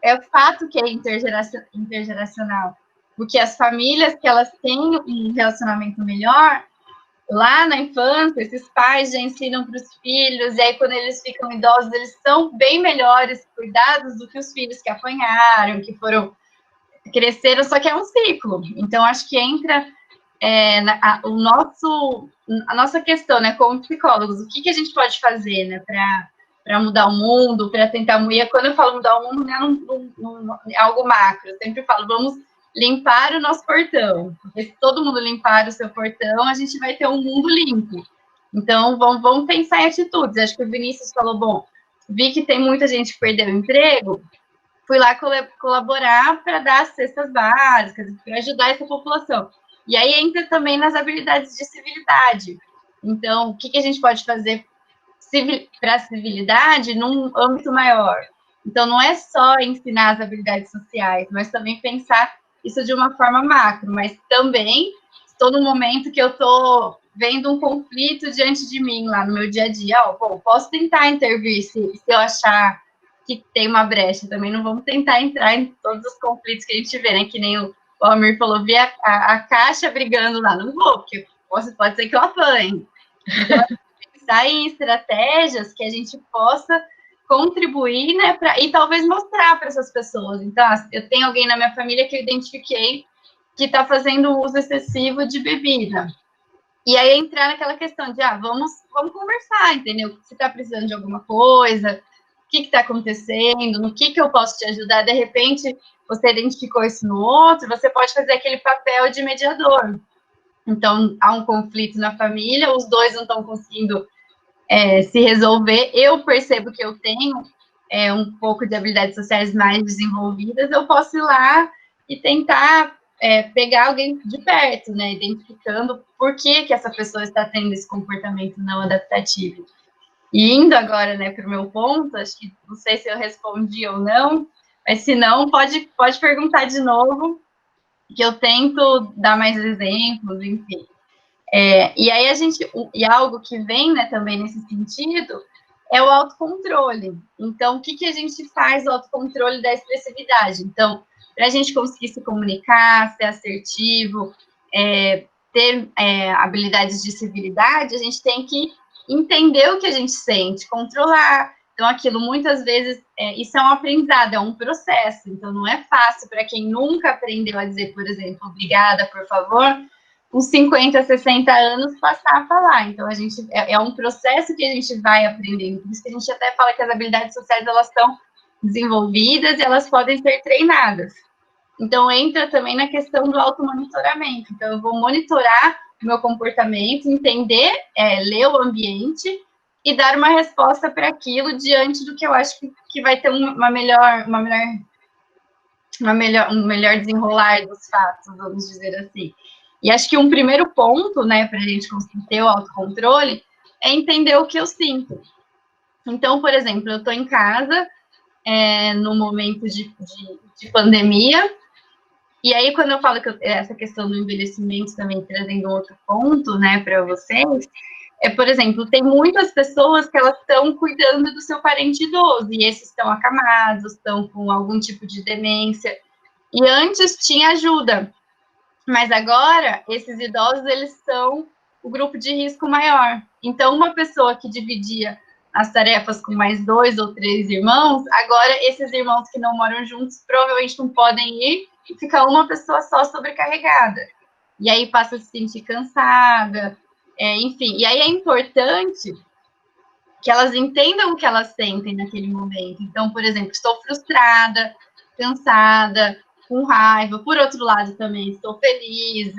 é o fato que é intergeracional, porque as famílias que elas têm um relacionamento melhor, lá na infância, esses pais já ensinam para os filhos, e aí quando eles ficam idosos, eles são bem melhores cuidados do que os filhos que apanharam, que cresceram, só que é um ciclo. Então, acho que entra a nossa questão, né, como psicólogos, o que a gente pode fazer, né, para mudar o mundo, para tentar mudar. Quando eu falo mudar o mundo, não é algo macro, eu sempre falo, vamos limpar o nosso portão, porque se todo mundo limpar o seu portão, a gente vai ter um mundo limpo. Então, vamos pensar em atitudes. Acho que o Vinícius falou, bom, vi que tem muita gente que perdeu o emprego, fui lá colaborar para dar as cestas básicas, para ajudar essa população. E aí entra também nas habilidades de civilidade. Então, o que a gente pode fazer para a civilidade num âmbito maior? Então, não é só ensinar as habilidades sociais, mas também pensar isso de uma forma macro, mas também estou no momento que eu estou vendo um conflito diante de mim lá no meu dia a dia. Bom, posso tentar intervir se eu achar que tem uma brecha. Também não vamos tentar entrar em todos os conflitos que a gente vê, né? Que nem o Almir falou, vi a Caixa brigando lá. Não vou, porque pode ser que eu apanhe. Então, pensar em estratégias que a gente possa contribuir, né, e talvez mostrar para essas pessoas. Então, eu tenho alguém na minha família que eu identifiquei que está fazendo uso excessivo de bebida. E aí entrar naquela questão de, vamos conversar, entendeu? Se está precisando de alguma coisa, o que está acontecendo, no que eu posso te ajudar. De repente, você identificou isso no outro, você pode fazer aquele papel de mediador. Então, há um conflito na família, os dois não estão conseguindo se resolver, eu percebo que eu tenho um pouco de habilidades sociais mais desenvolvidas, eu posso ir lá e tentar pegar alguém de perto, né, identificando por que essa pessoa está tendo esse comportamento não adaptativo. E indo agora, né, para o meu ponto, acho que não sei se eu respondi ou não, mas se não, pode perguntar de novo, que eu tento dar mais exemplos, enfim. E aí e algo que vem, né, também nesse sentido, é o autocontrole. Então, o que a gente faz no autocontrole da expressividade? Então, para a gente conseguir se comunicar, ser assertivo, ter habilidades de civilidade, a gente tem que entender o que a gente sente, controlar. Então, aquilo muitas vezes, isso é um aprendizado, é um processo. Então, não é fácil para quem nunca aprendeu a dizer, por exemplo, obrigada, por favor, com 50, 60 anos, passar a falar. Então, é um processo que a gente vai aprendendo. Por isso que a gente até fala que as habilidades sociais, elas estão desenvolvidas e elas podem ser treinadas. Então, entra também na questão do automonitoramento. Então, eu vou monitorar o meu comportamento, entender, ler o ambiente e dar uma resposta para aquilo diante do que eu acho que vai ter um melhor desenrolar dos fatos, vamos dizer assim. E acho que um primeiro ponto, né, para a gente conseguir ter o autocontrole, é entender o que eu sinto. Então, por exemplo, eu estou em casa, no momento de pandemia, e aí quando eu falo que essa questão do envelhecimento também trazendo outro ponto, né, para vocês, por exemplo, tem muitas pessoas que elas estão cuidando do seu parente idoso, e esses estão acamados, estão com algum tipo de demência, e antes tinha ajuda, mas agora, esses idosos, eles são o grupo de risco maior. Então, uma pessoa que dividia as tarefas com mais 2 ou 3 irmãos, agora esses irmãos que não moram juntos provavelmente não podem ir e fica uma pessoa só sobrecarregada. E aí passa a se sentir cansada, enfim. E aí é importante que elas entendam o que elas sentem naquele momento. Então, por exemplo, estou frustrada, cansada, com raiva, por outro lado também estou feliz,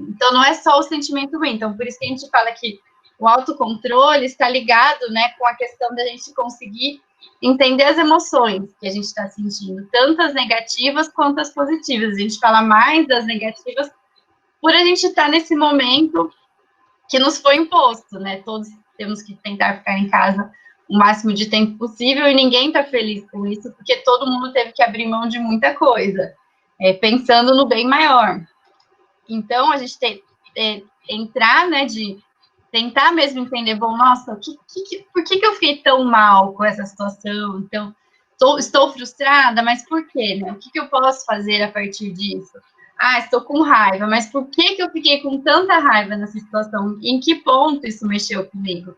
então não é só o sentimento ruim, então por isso que a gente fala que o autocontrole está ligado, né, com a questão da gente conseguir entender as emoções que a gente está sentindo, tanto as negativas quanto as positivas, a gente fala mais das negativas por a gente estar nesse momento que nos foi imposto, né? Todos temos que tentar ficar em casa o máximo de tempo possível e ninguém está feliz com isso, porque todo mundo teve que abrir mão de muita coisa, pensando no bem maior. Então, a gente tem entrar, né, de tentar mesmo entender, bom, nossa, por que eu fiquei tão mal com essa situação? Então, estou frustrada, mas por quê? Né? O que eu posso fazer a partir disso? Ah, estou com raiva, mas por que eu fiquei com tanta raiva nessa situação? Em que ponto isso mexeu comigo?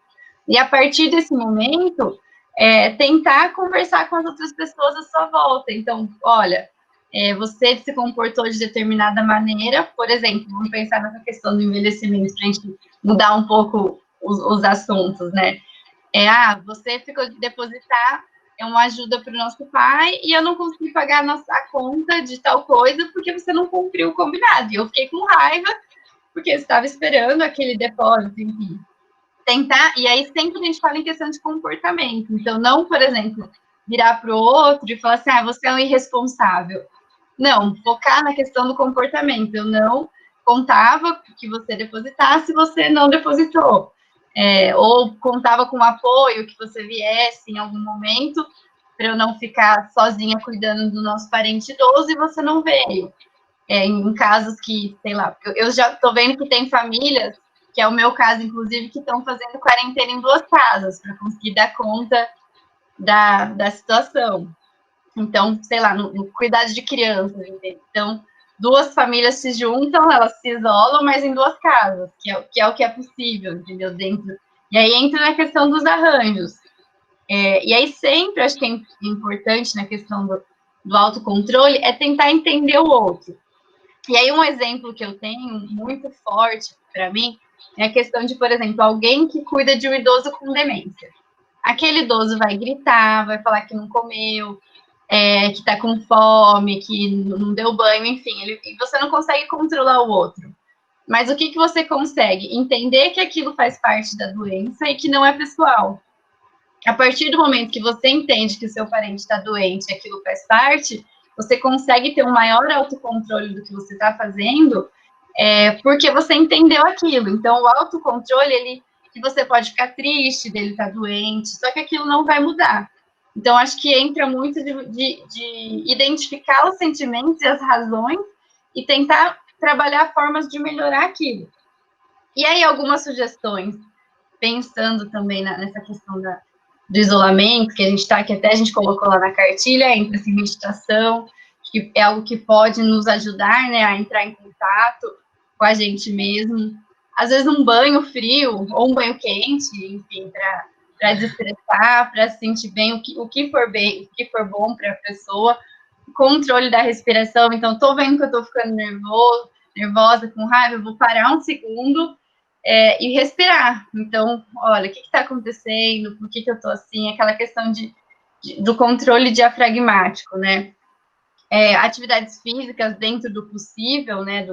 E a partir desse momento, tentar conversar com as outras pessoas à sua volta. Então, olha, você se comportou de determinada maneira, por exemplo, vamos pensar nessa questão do envelhecimento, para a gente mudar um pouco os assuntos, né? Você ficou de depositar uma ajuda para o nosso pai e eu não consegui pagar a conta de tal coisa porque você não cumpriu o combinado. E eu fiquei com raiva porque eu estava esperando aquele depósito, enfim. Tentar, e aí sempre a gente fala em questão de comportamento. Então, não, por exemplo, virar para o outro e falar assim, você é um irresponsável. Não, focar na questão do comportamento. Eu não contava que você depositasse, você não depositou. Ou contava com apoio, que você viesse em algum momento, para eu não ficar sozinha cuidando do nosso parente idoso e você não veio. Em casos que, sei lá, eu já estou vendo que tem famílias, que é o meu caso, inclusive, que estão fazendo quarentena em 2 casas, para conseguir dar conta da situação. Então, sei lá, no cuidado de crianças, entendeu? Então, 2 famílias se juntam, elas se isolam, mas em 2 casas, que é o que é possível, entendeu? Dentro. E aí entra na questão dos arranjos. E aí sempre, acho que é importante na questão do autocontrole, é tentar entender o outro. E aí um exemplo que eu tenho muito forte para mim é a questão de, por exemplo, alguém que cuida de um idoso com demência. Aquele idoso vai gritar, vai falar que não comeu, que está com fome, que não deu banho, enfim, e você não consegue controlar o outro. Mas o que você consegue? Entender que aquilo faz parte da doença e que não é pessoal. A partir do momento que você entende que o seu parente está doente e aquilo faz parte, você consegue ter um maior autocontrole do que você está fazendo, porque você entendeu aquilo. Então, o autocontrole, que você pode ficar triste dele estar doente, só que aquilo não vai mudar. Então, acho que entra muito de identificar os sentimentos e as razões e tentar trabalhar formas de melhorar aquilo. E aí, algumas sugestões, pensando também nessa questão do isolamento, que a gente está, que até a gente colocou lá na cartilha, entra assim, meditação, que é algo que pode nos ajudar, né, a entrar em contato com a gente mesmo. Às vezes um banho frio ou um banho quente, enfim, para desestressar, para se sentir bem, o que for bom para a pessoa. Controle da respiração, então estou vendo que eu estou ficando nervosa, com raiva, eu vou parar um segundo e respirar. Então, olha, o que está acontecendo? Por que eu estou assim? Aquela questão do controle diafragmático, né? Atividades físicas dentro do possível, né?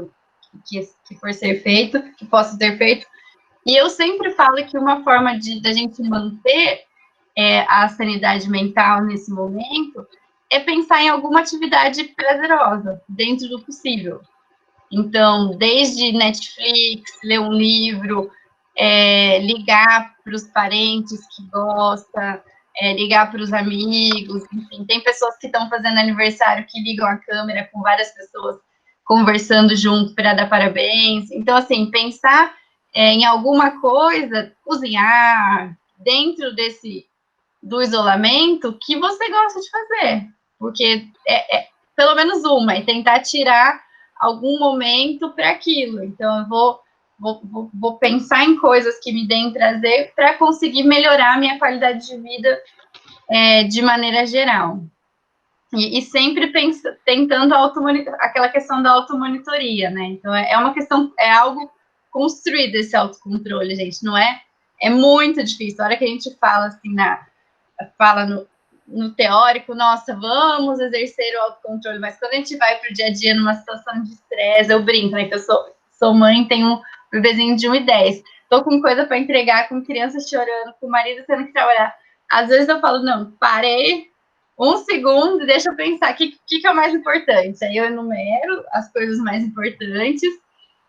Que for ser feito, que possa ser feito. E eu sempre falo que uma forma da gente manter a sanidade mental nesse momento é pensar em alguma atividade prazerosa dentro do possível. Então, desde Netflix, ler um livro, ligar para os parentes que gostam, ligar para os amigos, enfim, tem pessoas que estão fazendo aniversário que ligam a câmera com várias pessoas conversando junto para dar parabéns. Então, assim, pensar em alguma coisa, cozinhar, dentro do isolamento, que você gosta de fazer, porque pelo menos uma, e tentar tirar algum momento para aquilo. Então, eu vou pensar em coisas que me deem prazer para conseguir melhorar a minha qualidade de vida de maneira geral. E sempre tentando aquela questão da automonitoria, né? Então, uma questão, algo construído esse autocontrole, gente, não é? É muito difícil. A hora que a gente fala assim, no teórico, nossa, vamos exercer o autocontrole, mas quando a gente vai para o dia a dia numa situação de estresse, eu brinco, né, que eu sou mãe, tenho um bebezinho de 1 e 10, tô com coisa para entregar, com crianças chorando, com o marido tendo que trabalhar, às vezes eu falo, não, parei 1 segundo e deixa eu pensar, o que é o mais importante? Aí eu enumero as coisas mais importantes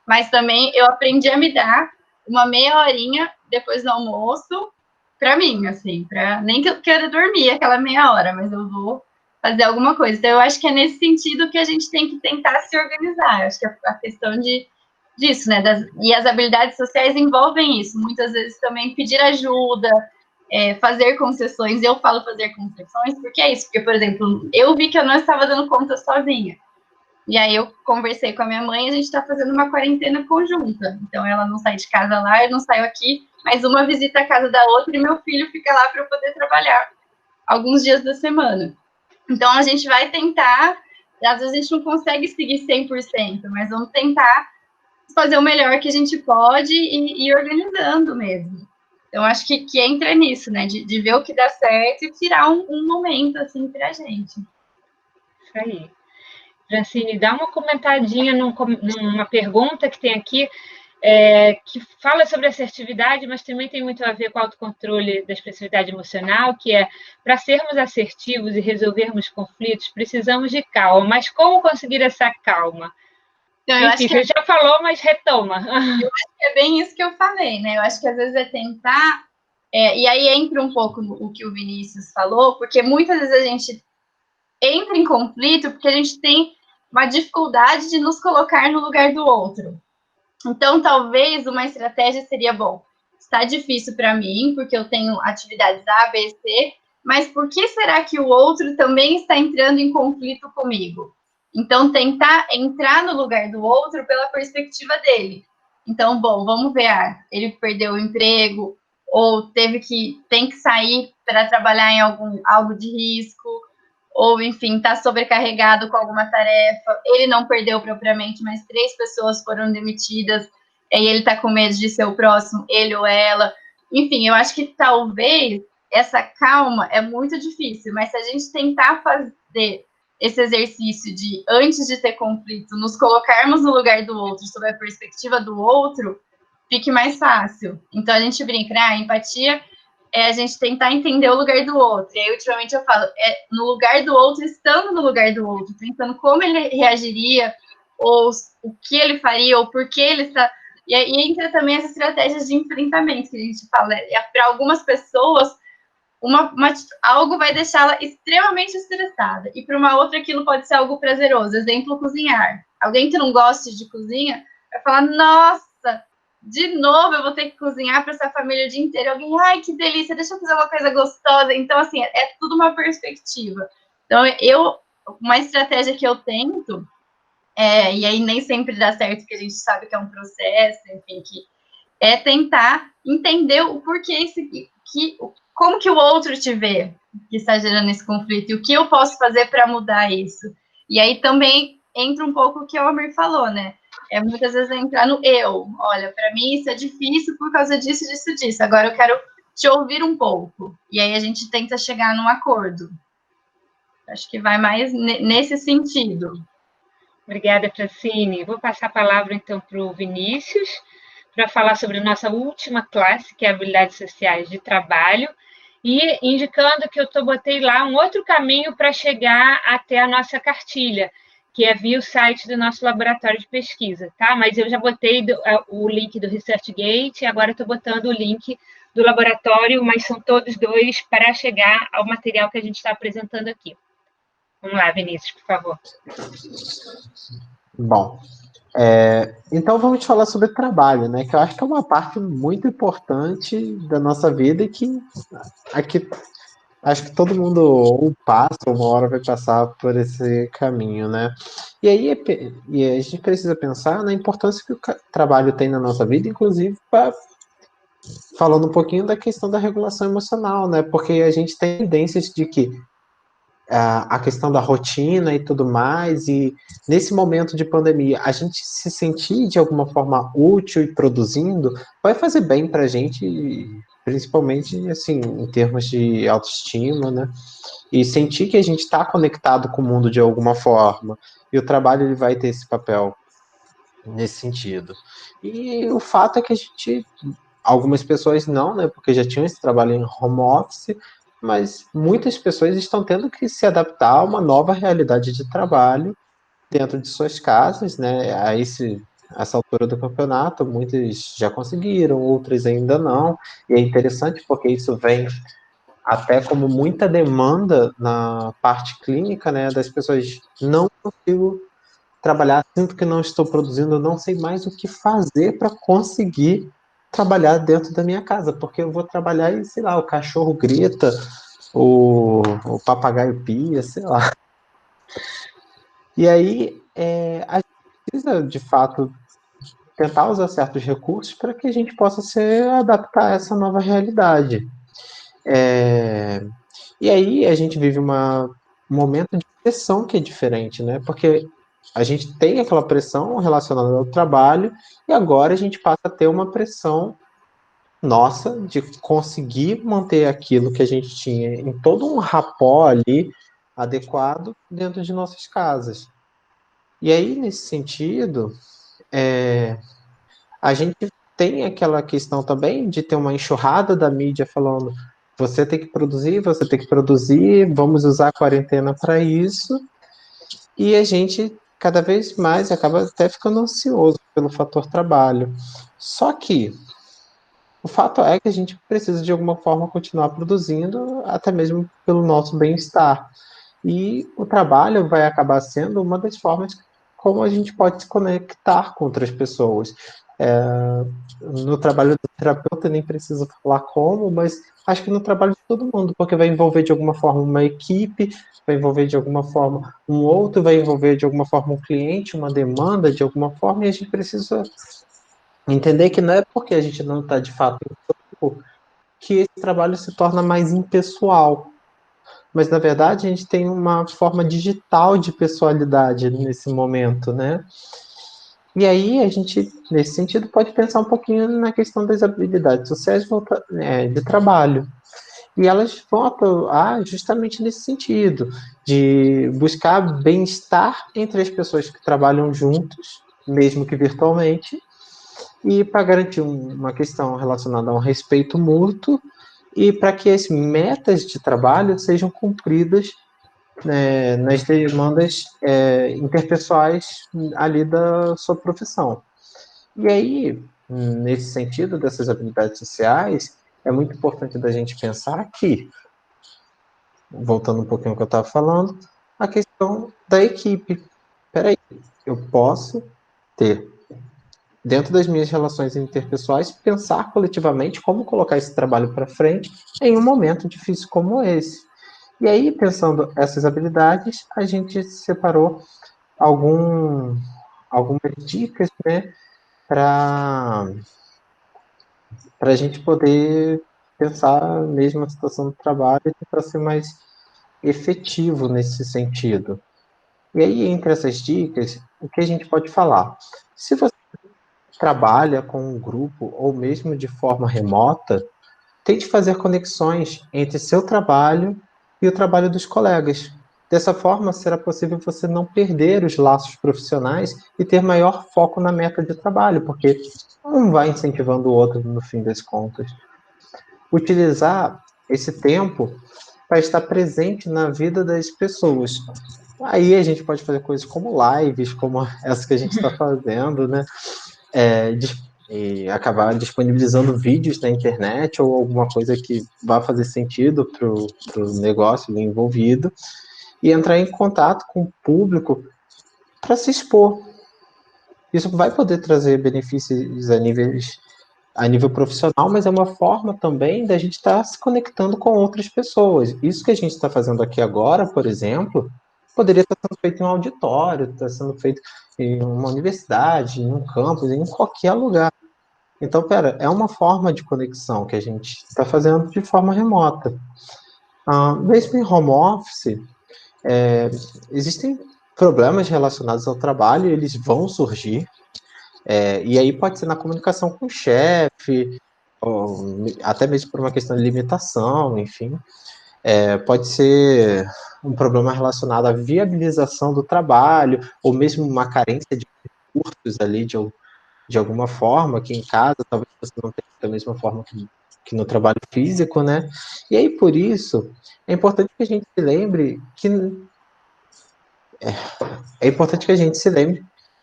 mas também eu aprendi a me dar uma meia horinha depois do almoço para mim, assim, nem que eu queira dormir aquela meia hora, mas eu vou fazer alguma coisa. Então, eu acho que é nesse sentido que a gente tem que tentar se organizar. Eu acho que a questão disso, né? E as habilidades sociais envolvem isso. Muitas vezes também pedir ajuda, fazer concessões. Eu falo fazer concessões porque é isso. Porque, por exemplo, eu vi que eu não estava dando conta sozinha. E aí eu conversei com a minha mãe e a gente está fazendo uma quarentena conjunta. Então, ela não sai de casa lá, eu não saio aqui, mas uma visita a casa da outra e meu filho fica lá para eu poder trabalhar alguns dias da semana. Então, a gente vai tentar, às vezes a gente não consegue seguir 100%, mas vamos tentar fazer o melhor que a gente pode e ir organizando mesmo. Então, acho que entra nisso, né, de ver o que dá certo e tirar um momento, assim, para a gente. Isso aí. Francine, dá uma comentadinha numa pergunta que tem aqui, que fala sobre assertividade, mas também tem muito a ver com o autocontrole da expressividade emocional, que é, para sermos assertivos e resolvermos conflitos, precisamos de calma. Mas como conseguir essa calma? Então, enfim, você já falou, mas retoma. Eu acho que é bem isso que eu falei, né? Eu acho que às vezes é tentar... e aí entra um pouco o que o Vinícius falou, porque muitas vezes a gente entra em conflito porque a gente tem uma dificuldade de nos colocar no lugar do outro. Então, talvez uma estratégia seria, bom, está difícil para mim, porque eu tenho atividades A, B, C, mas por que será que o outro também está entrando em conflito comigo? Então, tentar entrar no lugar do outro pela perspectiva dele. Então, bom, vamos ver, ele perdeu o emprego, ou tem que sair para trabalhar em algo de risco, ou, enfim, está sobrecarregado com alguma tarefa, ele não perdeu propriamente, mas 3 pessoas foram demitidas, e ele está com medo de ser o próximo, ele ou ela. Enfim, eu acho que talvez essa calma é muito difícil, mas se a gente tentar fazer esse exercício de, antes de ter conflito, nos colocarmos no lugar do outro, sob a perspectiva do outro, fique mais fácil. Então, a gente brinca, né? A empatia é a gente tentar entender o lugar do outro. E aí, ultimamente, eu falo, no lugar do outro, estando no lugar do outro, pensando como ele reagiria, ou o que ele faria, ou por que ele está... E aí entra também essas estratégias de enfrentamento que a gente fala. Para algumas pessoas, algo vai deixá-la extremamente estressada, e para uma outra aquilo pode ser algo prazeroso. Exemplo, cozinhar. Alguém que não goste de cozinha vai falar, nossa, de novo eu vou ter que cozinhar para essa família o dia inteiro. Alguém, ai, que delícia, deixa eu fazer uma coisa gostosa. Então, assim, é tudo uma perspectiva. Então, uma estratégia que eu tento, e aí nem sempre dá certo, porque a gente sabe que é um processo, enfim, que é tentar entender o porquê, como que o outro te vê que está gerando esse conflito, e o que eu posso fazer para mudar isso. E aí também entra um pouco o que o Amir falou, né? Muitas vezes entrar no eu. Olha, para mim isso é difícil por causa disso, disso, disso. Agora eu quero te ouvir um pouco. E aí a gente tenta chegar num acordo. Acho que vai mais nesse sentido. Obrigada, Francine. Vou passar a palavra, então, para o Vinícius, para falar sobre a nossa última classe, que é habilidades sociais de trabalho, e indicando que eu botei lá um outro caminho para chegar até a nossa cartilha, que é via o site do nosso laboratório de pesquisa, tá? Mas eu já botei o link do ResearchGate, agora estou botando o link do laboratório, mas são todos dois para chegar ao material que a gente está apresentando aqui. Vamos lá, Vinícius, por favor. Bom, então vamos falar sobre trabalho, né? Que eu acho que é uma parte muito importante da nossa vida e que aqui acho que todo mundo ou passa, ou uma hora vai passar por esse caminho, né? E aí a gente precisa pensar na importância que o trabalho tem na nossa vida, inclusive falando um pouquinho da questão da regulação emocional, né? Porque a gente tem tendências de que a questão da rotina e tudo mais, e nesse momento de pandemia, a gente se sentir de alguma forma útil e produzindo, vai fazer bem para a gente, principalmente assim, em termos de autoestima, né? E sentir que a gente está conectado com o mundo de alguma forma, e o trabalho ele vai ter esse papel nesse sentido. E o fato é que algumas pessoas não, né? Porque já tinham esse trabalho em home office, mas muitas pessoas estão tendo que se adaptar a uma nova realidade de trabalho dentro de suas casas, né? A esse essa altura do campeonato, muitas já conseguiram, outras ainda não, e é interessante porque isso vem até como muita demanda na parte clínica, né, das pessoas, não consigo trabalhar, sinto que não estou produzindo, não sei mais o que fazer para conseguir trabalhar dentro da minha casa, porque eu vou trabalhar e, sei lá, o cachorro grita, o papagaio pia, sei lá. E aí, a gente precisa, de fato, tentar usar certos recursos para que a gente possa se adaptar a essa nova realidade. E aí a gente vive um momento de pressão que é diferente, né? Porque a gente tem aquela pressão relacionada ao trabalho e agora a gente passa a ter uma pressão nossa de conseguir manter aquilo que a gente tinha em todo um rapó ali adequado dentro de nossas casas. E aí, nesse sentido, a gente tem aquela questão também de ter uma enxurrada da mídia falando você tem que produzir, vamos usar a quarentena para isso, e a gente cada vez mais acaba até ficando ansioso pelo fator trabalho. Só que o fato é que a gente precisa de alguma forma continuar produzindo, até mesmo pelo nosso bem-estar. E o trabalho vai acabar sendo uma das formas como a gente pode se conectar com outras pessoas. No trabalho do terapeuta nem preciso falar como, mas acho que no trabalho de todo mundo, porque vai envolver de alguma forma uma equipe, vai envolver de alguma forma um outro, vai envolver de alguma forma um cliente, uma demanda de alguma forma, e a gente precisa entender que não é porque a gente não está de fato em campo que esse trabalho se torna mais impessoal. Mas, na verdade, a gente tem uma forma digital de pessoalidade nesse momento, né? E aí, a gente, nesse sentido, pode pensar um pouquinho na questão das habilidades sociais de trabalho. E elas vão atuar justamente nesse sentido, de buscar bem-estar entre as pessoas que trabalham juntos, mesmo que virtualmente, e para garantir uma questão relacionada a um respeito mútuo e para que as metas de trabalho sejam cumpridas, né, nas demandas interpessoais ali da sua profissão. E aí, nesse sentido dessas habilidades sociais, é muito importante da gente pensar que, voltando um pouquinho ao que eu estava falando, a questão da equipe. Peraí, eu posso ter, dentro das minhas relações interpessoais, pensar coletivamente como colocar esse trabalho para frente em um momento difícil como esse. E aí, pensando essas habilidades, a gente separou algumas dicas, né, para a gente poder pensar mesmo a situação do trabalho para ser mais efetivo nesse sentido. E aí, entre essas dicas, o que a gente pode falar? Se você trabalha com um grupo ou mesmo de forma remota, tente fazer conexões entre seu trabalho e o trabalho dos colegas. Dessa forma, será possível você não perder os laços profissionais e ter maior foco na meta de trabalho, porque um vai incentivando o outro no fim das contas. Utilizar esse tempo para estar presente na vida das pessoas. Aí a gente pode fazer coisas como lives, como essa que a gente está fazendo, né? E acabar disponibilizando vídeos na internet ou alguma coisa que vá fazer sentido para o negócio envolvido e entrar em contato com o público para se expor. Isso vai poder trazer benefícios a nível profissional, mas é uma forma também da gente estar se conectando com outras pessoas. Isso que a gente está fazendo aqui agora, por exemplo, poderia estar sendo feito em um auditório, está sendo feito em uma universidade, em um campus, em qualquer lugar. Então, é uma forma de conexão que a gente está fazendo de forma remota. Mesmo em home office, existem problemas relacionados ao trabalho, eles vão surgir, e aí pode ser na comunicação com o chefe, ou até mesmo por uma questão de limitação, enfim. Pode ser um problema relacionado à viabilização do trabalho, ou mesmo uma carência de recursos ali de alguma forma, que em casa talvez você não tenha da mesma forma que no trabalho físico, né? E aí, por isso, é importante que a gente se lembre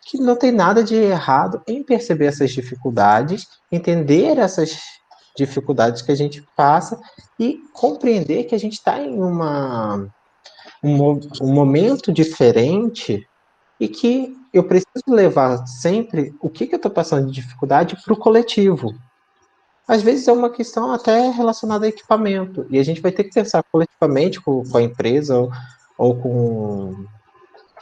que que não tem nada de errado em perceber essas dificuldades, entender essas dificuldades que a gente passa e compreender que a gente está em um momento diferente e que eu preciso levar sempre o que eu estou passando de dificuldade para o coletivo. Às vezes é uma questão até relacionada a equipamento, e a gente vai ter que pensar coletivamente com a empresa ou com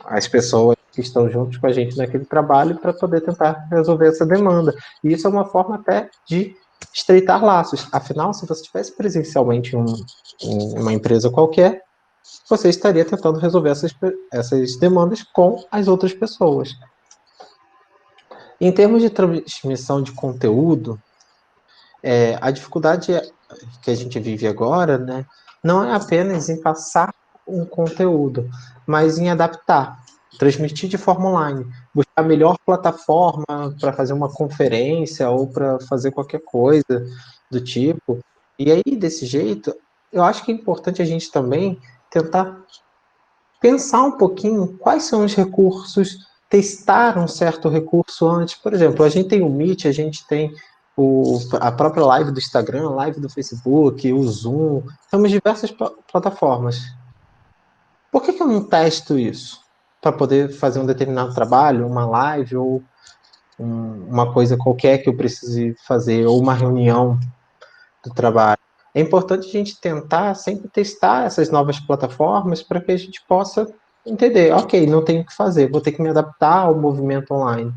as pessoas que estão juntos com a gente naquele trabalho para poder tentar resolver essa demanda. E isso é uma forma até de estreitar laços. Afinal, se você estivesse presencialmente em uma empresa qualquer, você estaria tentando resolver essas demandas com as outras pessoas. Em termos de transmissão de conteúdo, a dificuldade que a gente vive agora, né, não é apenas em passar um conteúdo, mas em adaptar, transmitir de forma online, buscar a melhor plataforma para fazer uma conferência ou para fazer qualquer coisa do tipo. E aí, desse jeito, eu acho que é importante a gente também tentar pensar um pouquinho quais são os recursos, testar um certo recurso antes. Por exemplo, a gente tem o Meet, a gente tem a própria live do Instagram, a live do Facebook, o Zoom, temos diversas plataformas. Por que eu não testo isso? Para poder fazer um determinado trabalho, uma live ou uma coisa qualquer que eu precise fazer, ou uma reunião do trabalho. É importante a gente tentar sempre testar essas novas plataformas para que a gente possa entender, ok, não tenho o que fazer, vou ter que me adaptar ao movimento online.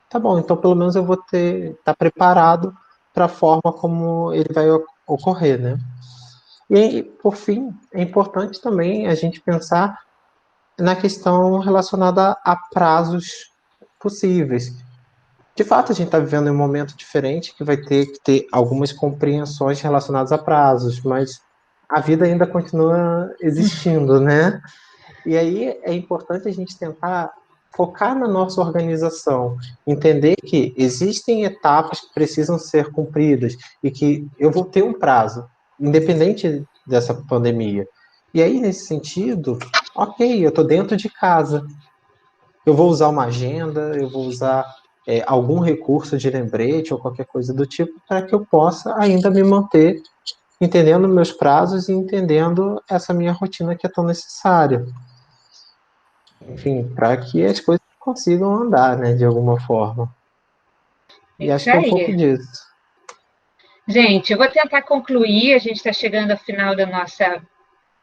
Tá bom, então pelo menos eu vou estar preparado para a forma como ele vai ocorrer, né? E, por fim, é importante também a gente pensar na questão relacionada a prazos possíveis. De fato, a gente está vivendo em um momento diferente que vai ter que ter algumas compreensões relacionadas a prazos, mas a vida ainda continua existindo, né? E aí é importante a gente tentar focar na nossa organização, entender que existem etapas que precisam ser cumpridas e que eu vou ter um prazo, independente dessa pandemia. E aí, nesse sentido, ok, eu estou dentro de casa, eu vou usar uma agenda, eu vou usar algum recurso de lembrete ou qualquer coisa do tipo para que eu possa ainda me manter entendendo meus prazos e entendendo essa minha rotina que é tão necessária. Enfim, para que as coisas consigam andar, né, de alguma forma. E acho Isso que é um pouco aí. disso. Gente, eu vou tentar concluir, a gente está chegando ao final da nossa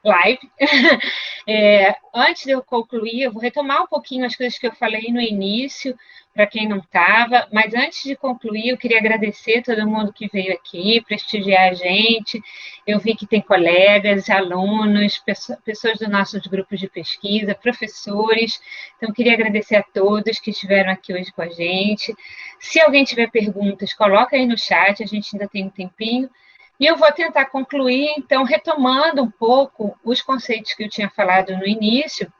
live. Antes de eu concluir, eu vou retomar um pouquinho as coisas que eu falei no início, para quem não estava, mas antes de concluir, eu queria agradecer a todo mundo que veio aqui, prestigiar a gente. Eu vi que tem colegas, alunos, pessoas dos nossos grupos de pesquisa, professores. Então, queria agradecer a todos que estiveram aqui hoje com a gente. Se alguém tiver perguntas, coloca aí no chat, a gente ainda tem um tempinho. E eu vou tentar concluir, então, retomando um pouco os conceitos que eu tinha falado no início,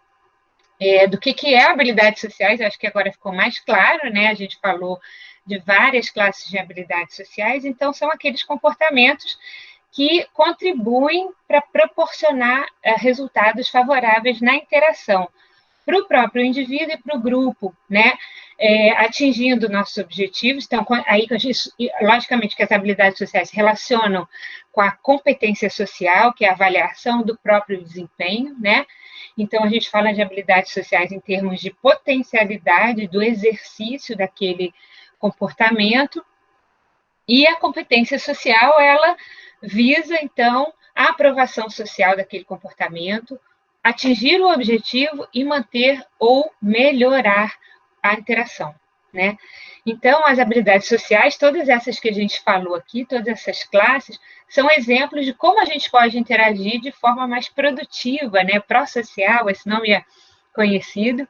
do que é habilidades sociais, acho que agora ficou mais claro, né? A gente falou de várias classes de habilidades sociais, então são aqueles comportamentos que contribuem para proporcionar resultados favoráveis na interação para o próprio indivíduo e para o grupo, né? Atingindo nossos objetivos. Então, aí, logicamente, que as habilidades sociais se relacionam com a competência social, que é a avaliação do próprio desempenho, né? Então, a gente fala de habilidades sociais em termos de potencialidade do exercício daquele comportamento, e a competência social, ela visa, então, a aprovação social daquele comportamento, atingir o objetivo e manter ou melhorar a interação, né? Então, as habilidades sociais, todas essas que a gente falou aqui, todas essas classes, são exemplos de como a gente pode interagir de forma mais produtiva, né? Pró-social, esse nome é conhecido.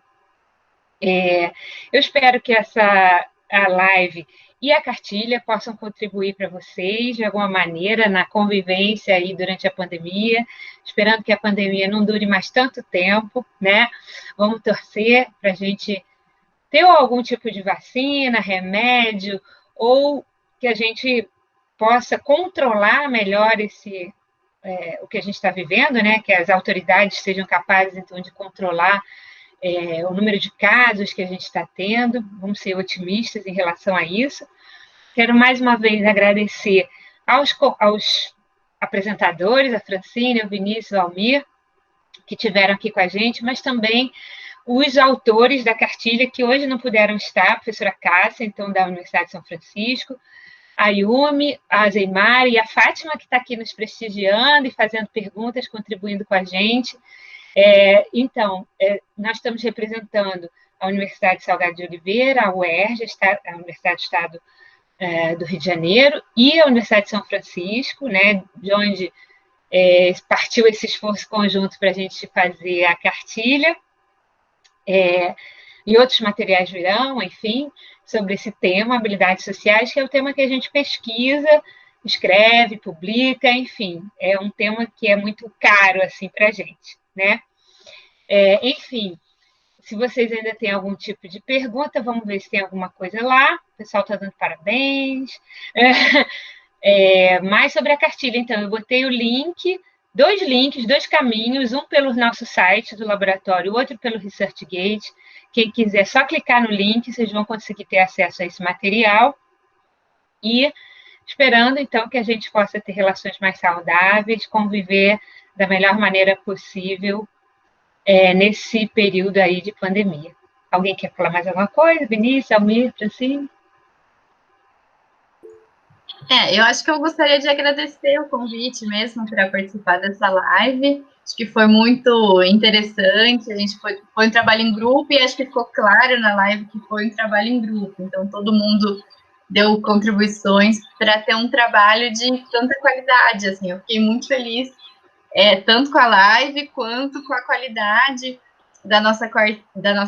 Eu espero que a live e a cartilha possam contribuir para vocês de alguma maneira na convivência aí durante a pandemia, esperando que a pandemia não dure mais tanto tempo, né? Vamos torcer para a gente ter algum tipo de vacina, remédio, ou que a gente possa controlar melhor o que a gente está vivendo, né? Que as autoridades sejam capazes, então, de controlar o número de casos que a gente está tendo, vamos ser otimistas em relação a isso. Quero mais uma vez agradecer aos apresentadores, a Francine, o Vinícius, o Almir, que estiveram aqui com a gente, mas também os autores da cartilha que hoje não puderam estar, a professora Cássia, então, da Universidade de São Francisco, a Yumi, a Zeimari e a Fátima, que está aqui nos prestigiando e fazendo perguntas, contribuindo com a gente. Então, nós estamos representando a Universidade Salgado de Oliveira, a UERJ, a Universidade do Estado do Rio de Janeiro, e a Universidade de São Francisco, né, de onde partiu esse esforço conjunto para a gente fazer a cartilha, e outros materiais virão, enfim, sobre esse tema, habilidades sociais, que é o tema que a gente pesquisa, escreve, publica, enfim, é um tema que é muito caro assim, para a gente, né? Enfim, se vocês ainda têm algum tipo de pergunta, vamos ver se tem alguma coisa lá. O pessoal está dando parabéns. Mais sobre a cartilha, então, eu botei o link, dois links, dois caminhos, um pelo nosso site do laboratório, o outro pelo ResearchGate. Quem quiser, só clicar no link, vocês vão conseguir ter acesso a esse material. E esperando, então, que a gente possa ter relações mais saudáveis, conviver da melhor maneira possível nesse período aí de pandemia. Alguém quer falar mais alguma coisa? Vinícius, Almir, Francine? Eu acho que eu gostaria de agradecer o convite mesmo para participar dessa live. Acho que foi muito interessante. A gente foi um trabalho em grupo e acho que ficou claro na live que foi um trabalho em grupo. Então, todo mundo deu contribuições para ter um trabalho de tanta qualidade. Assim, eu fiquei muito feliz, tanto com a live quanto com a qualidade da nossa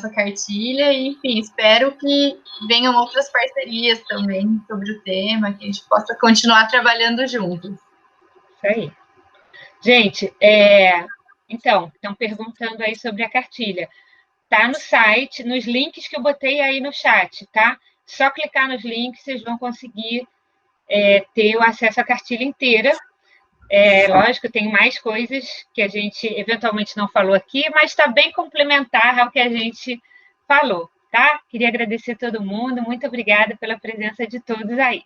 cartilha, e, enfim, espero que venham outras parcerias também sobre o tema, que a gente possa continuar trabalhando juntos. Isso aí. Gente, então, estão perguntando aí sobre a cartilha. Tá no site, nos links que eu botei aí no chat, tá? Só clicar nos links, vocês vão conseguir ter o acesso à cartilha inteira. Lógico, tem mais coisas que a gente eventualmente não falou aqui, mas está bem complementar ao que a gente falou, tá? Queria agradecer a todo mundo, muito obrigada pela presença de todos aí.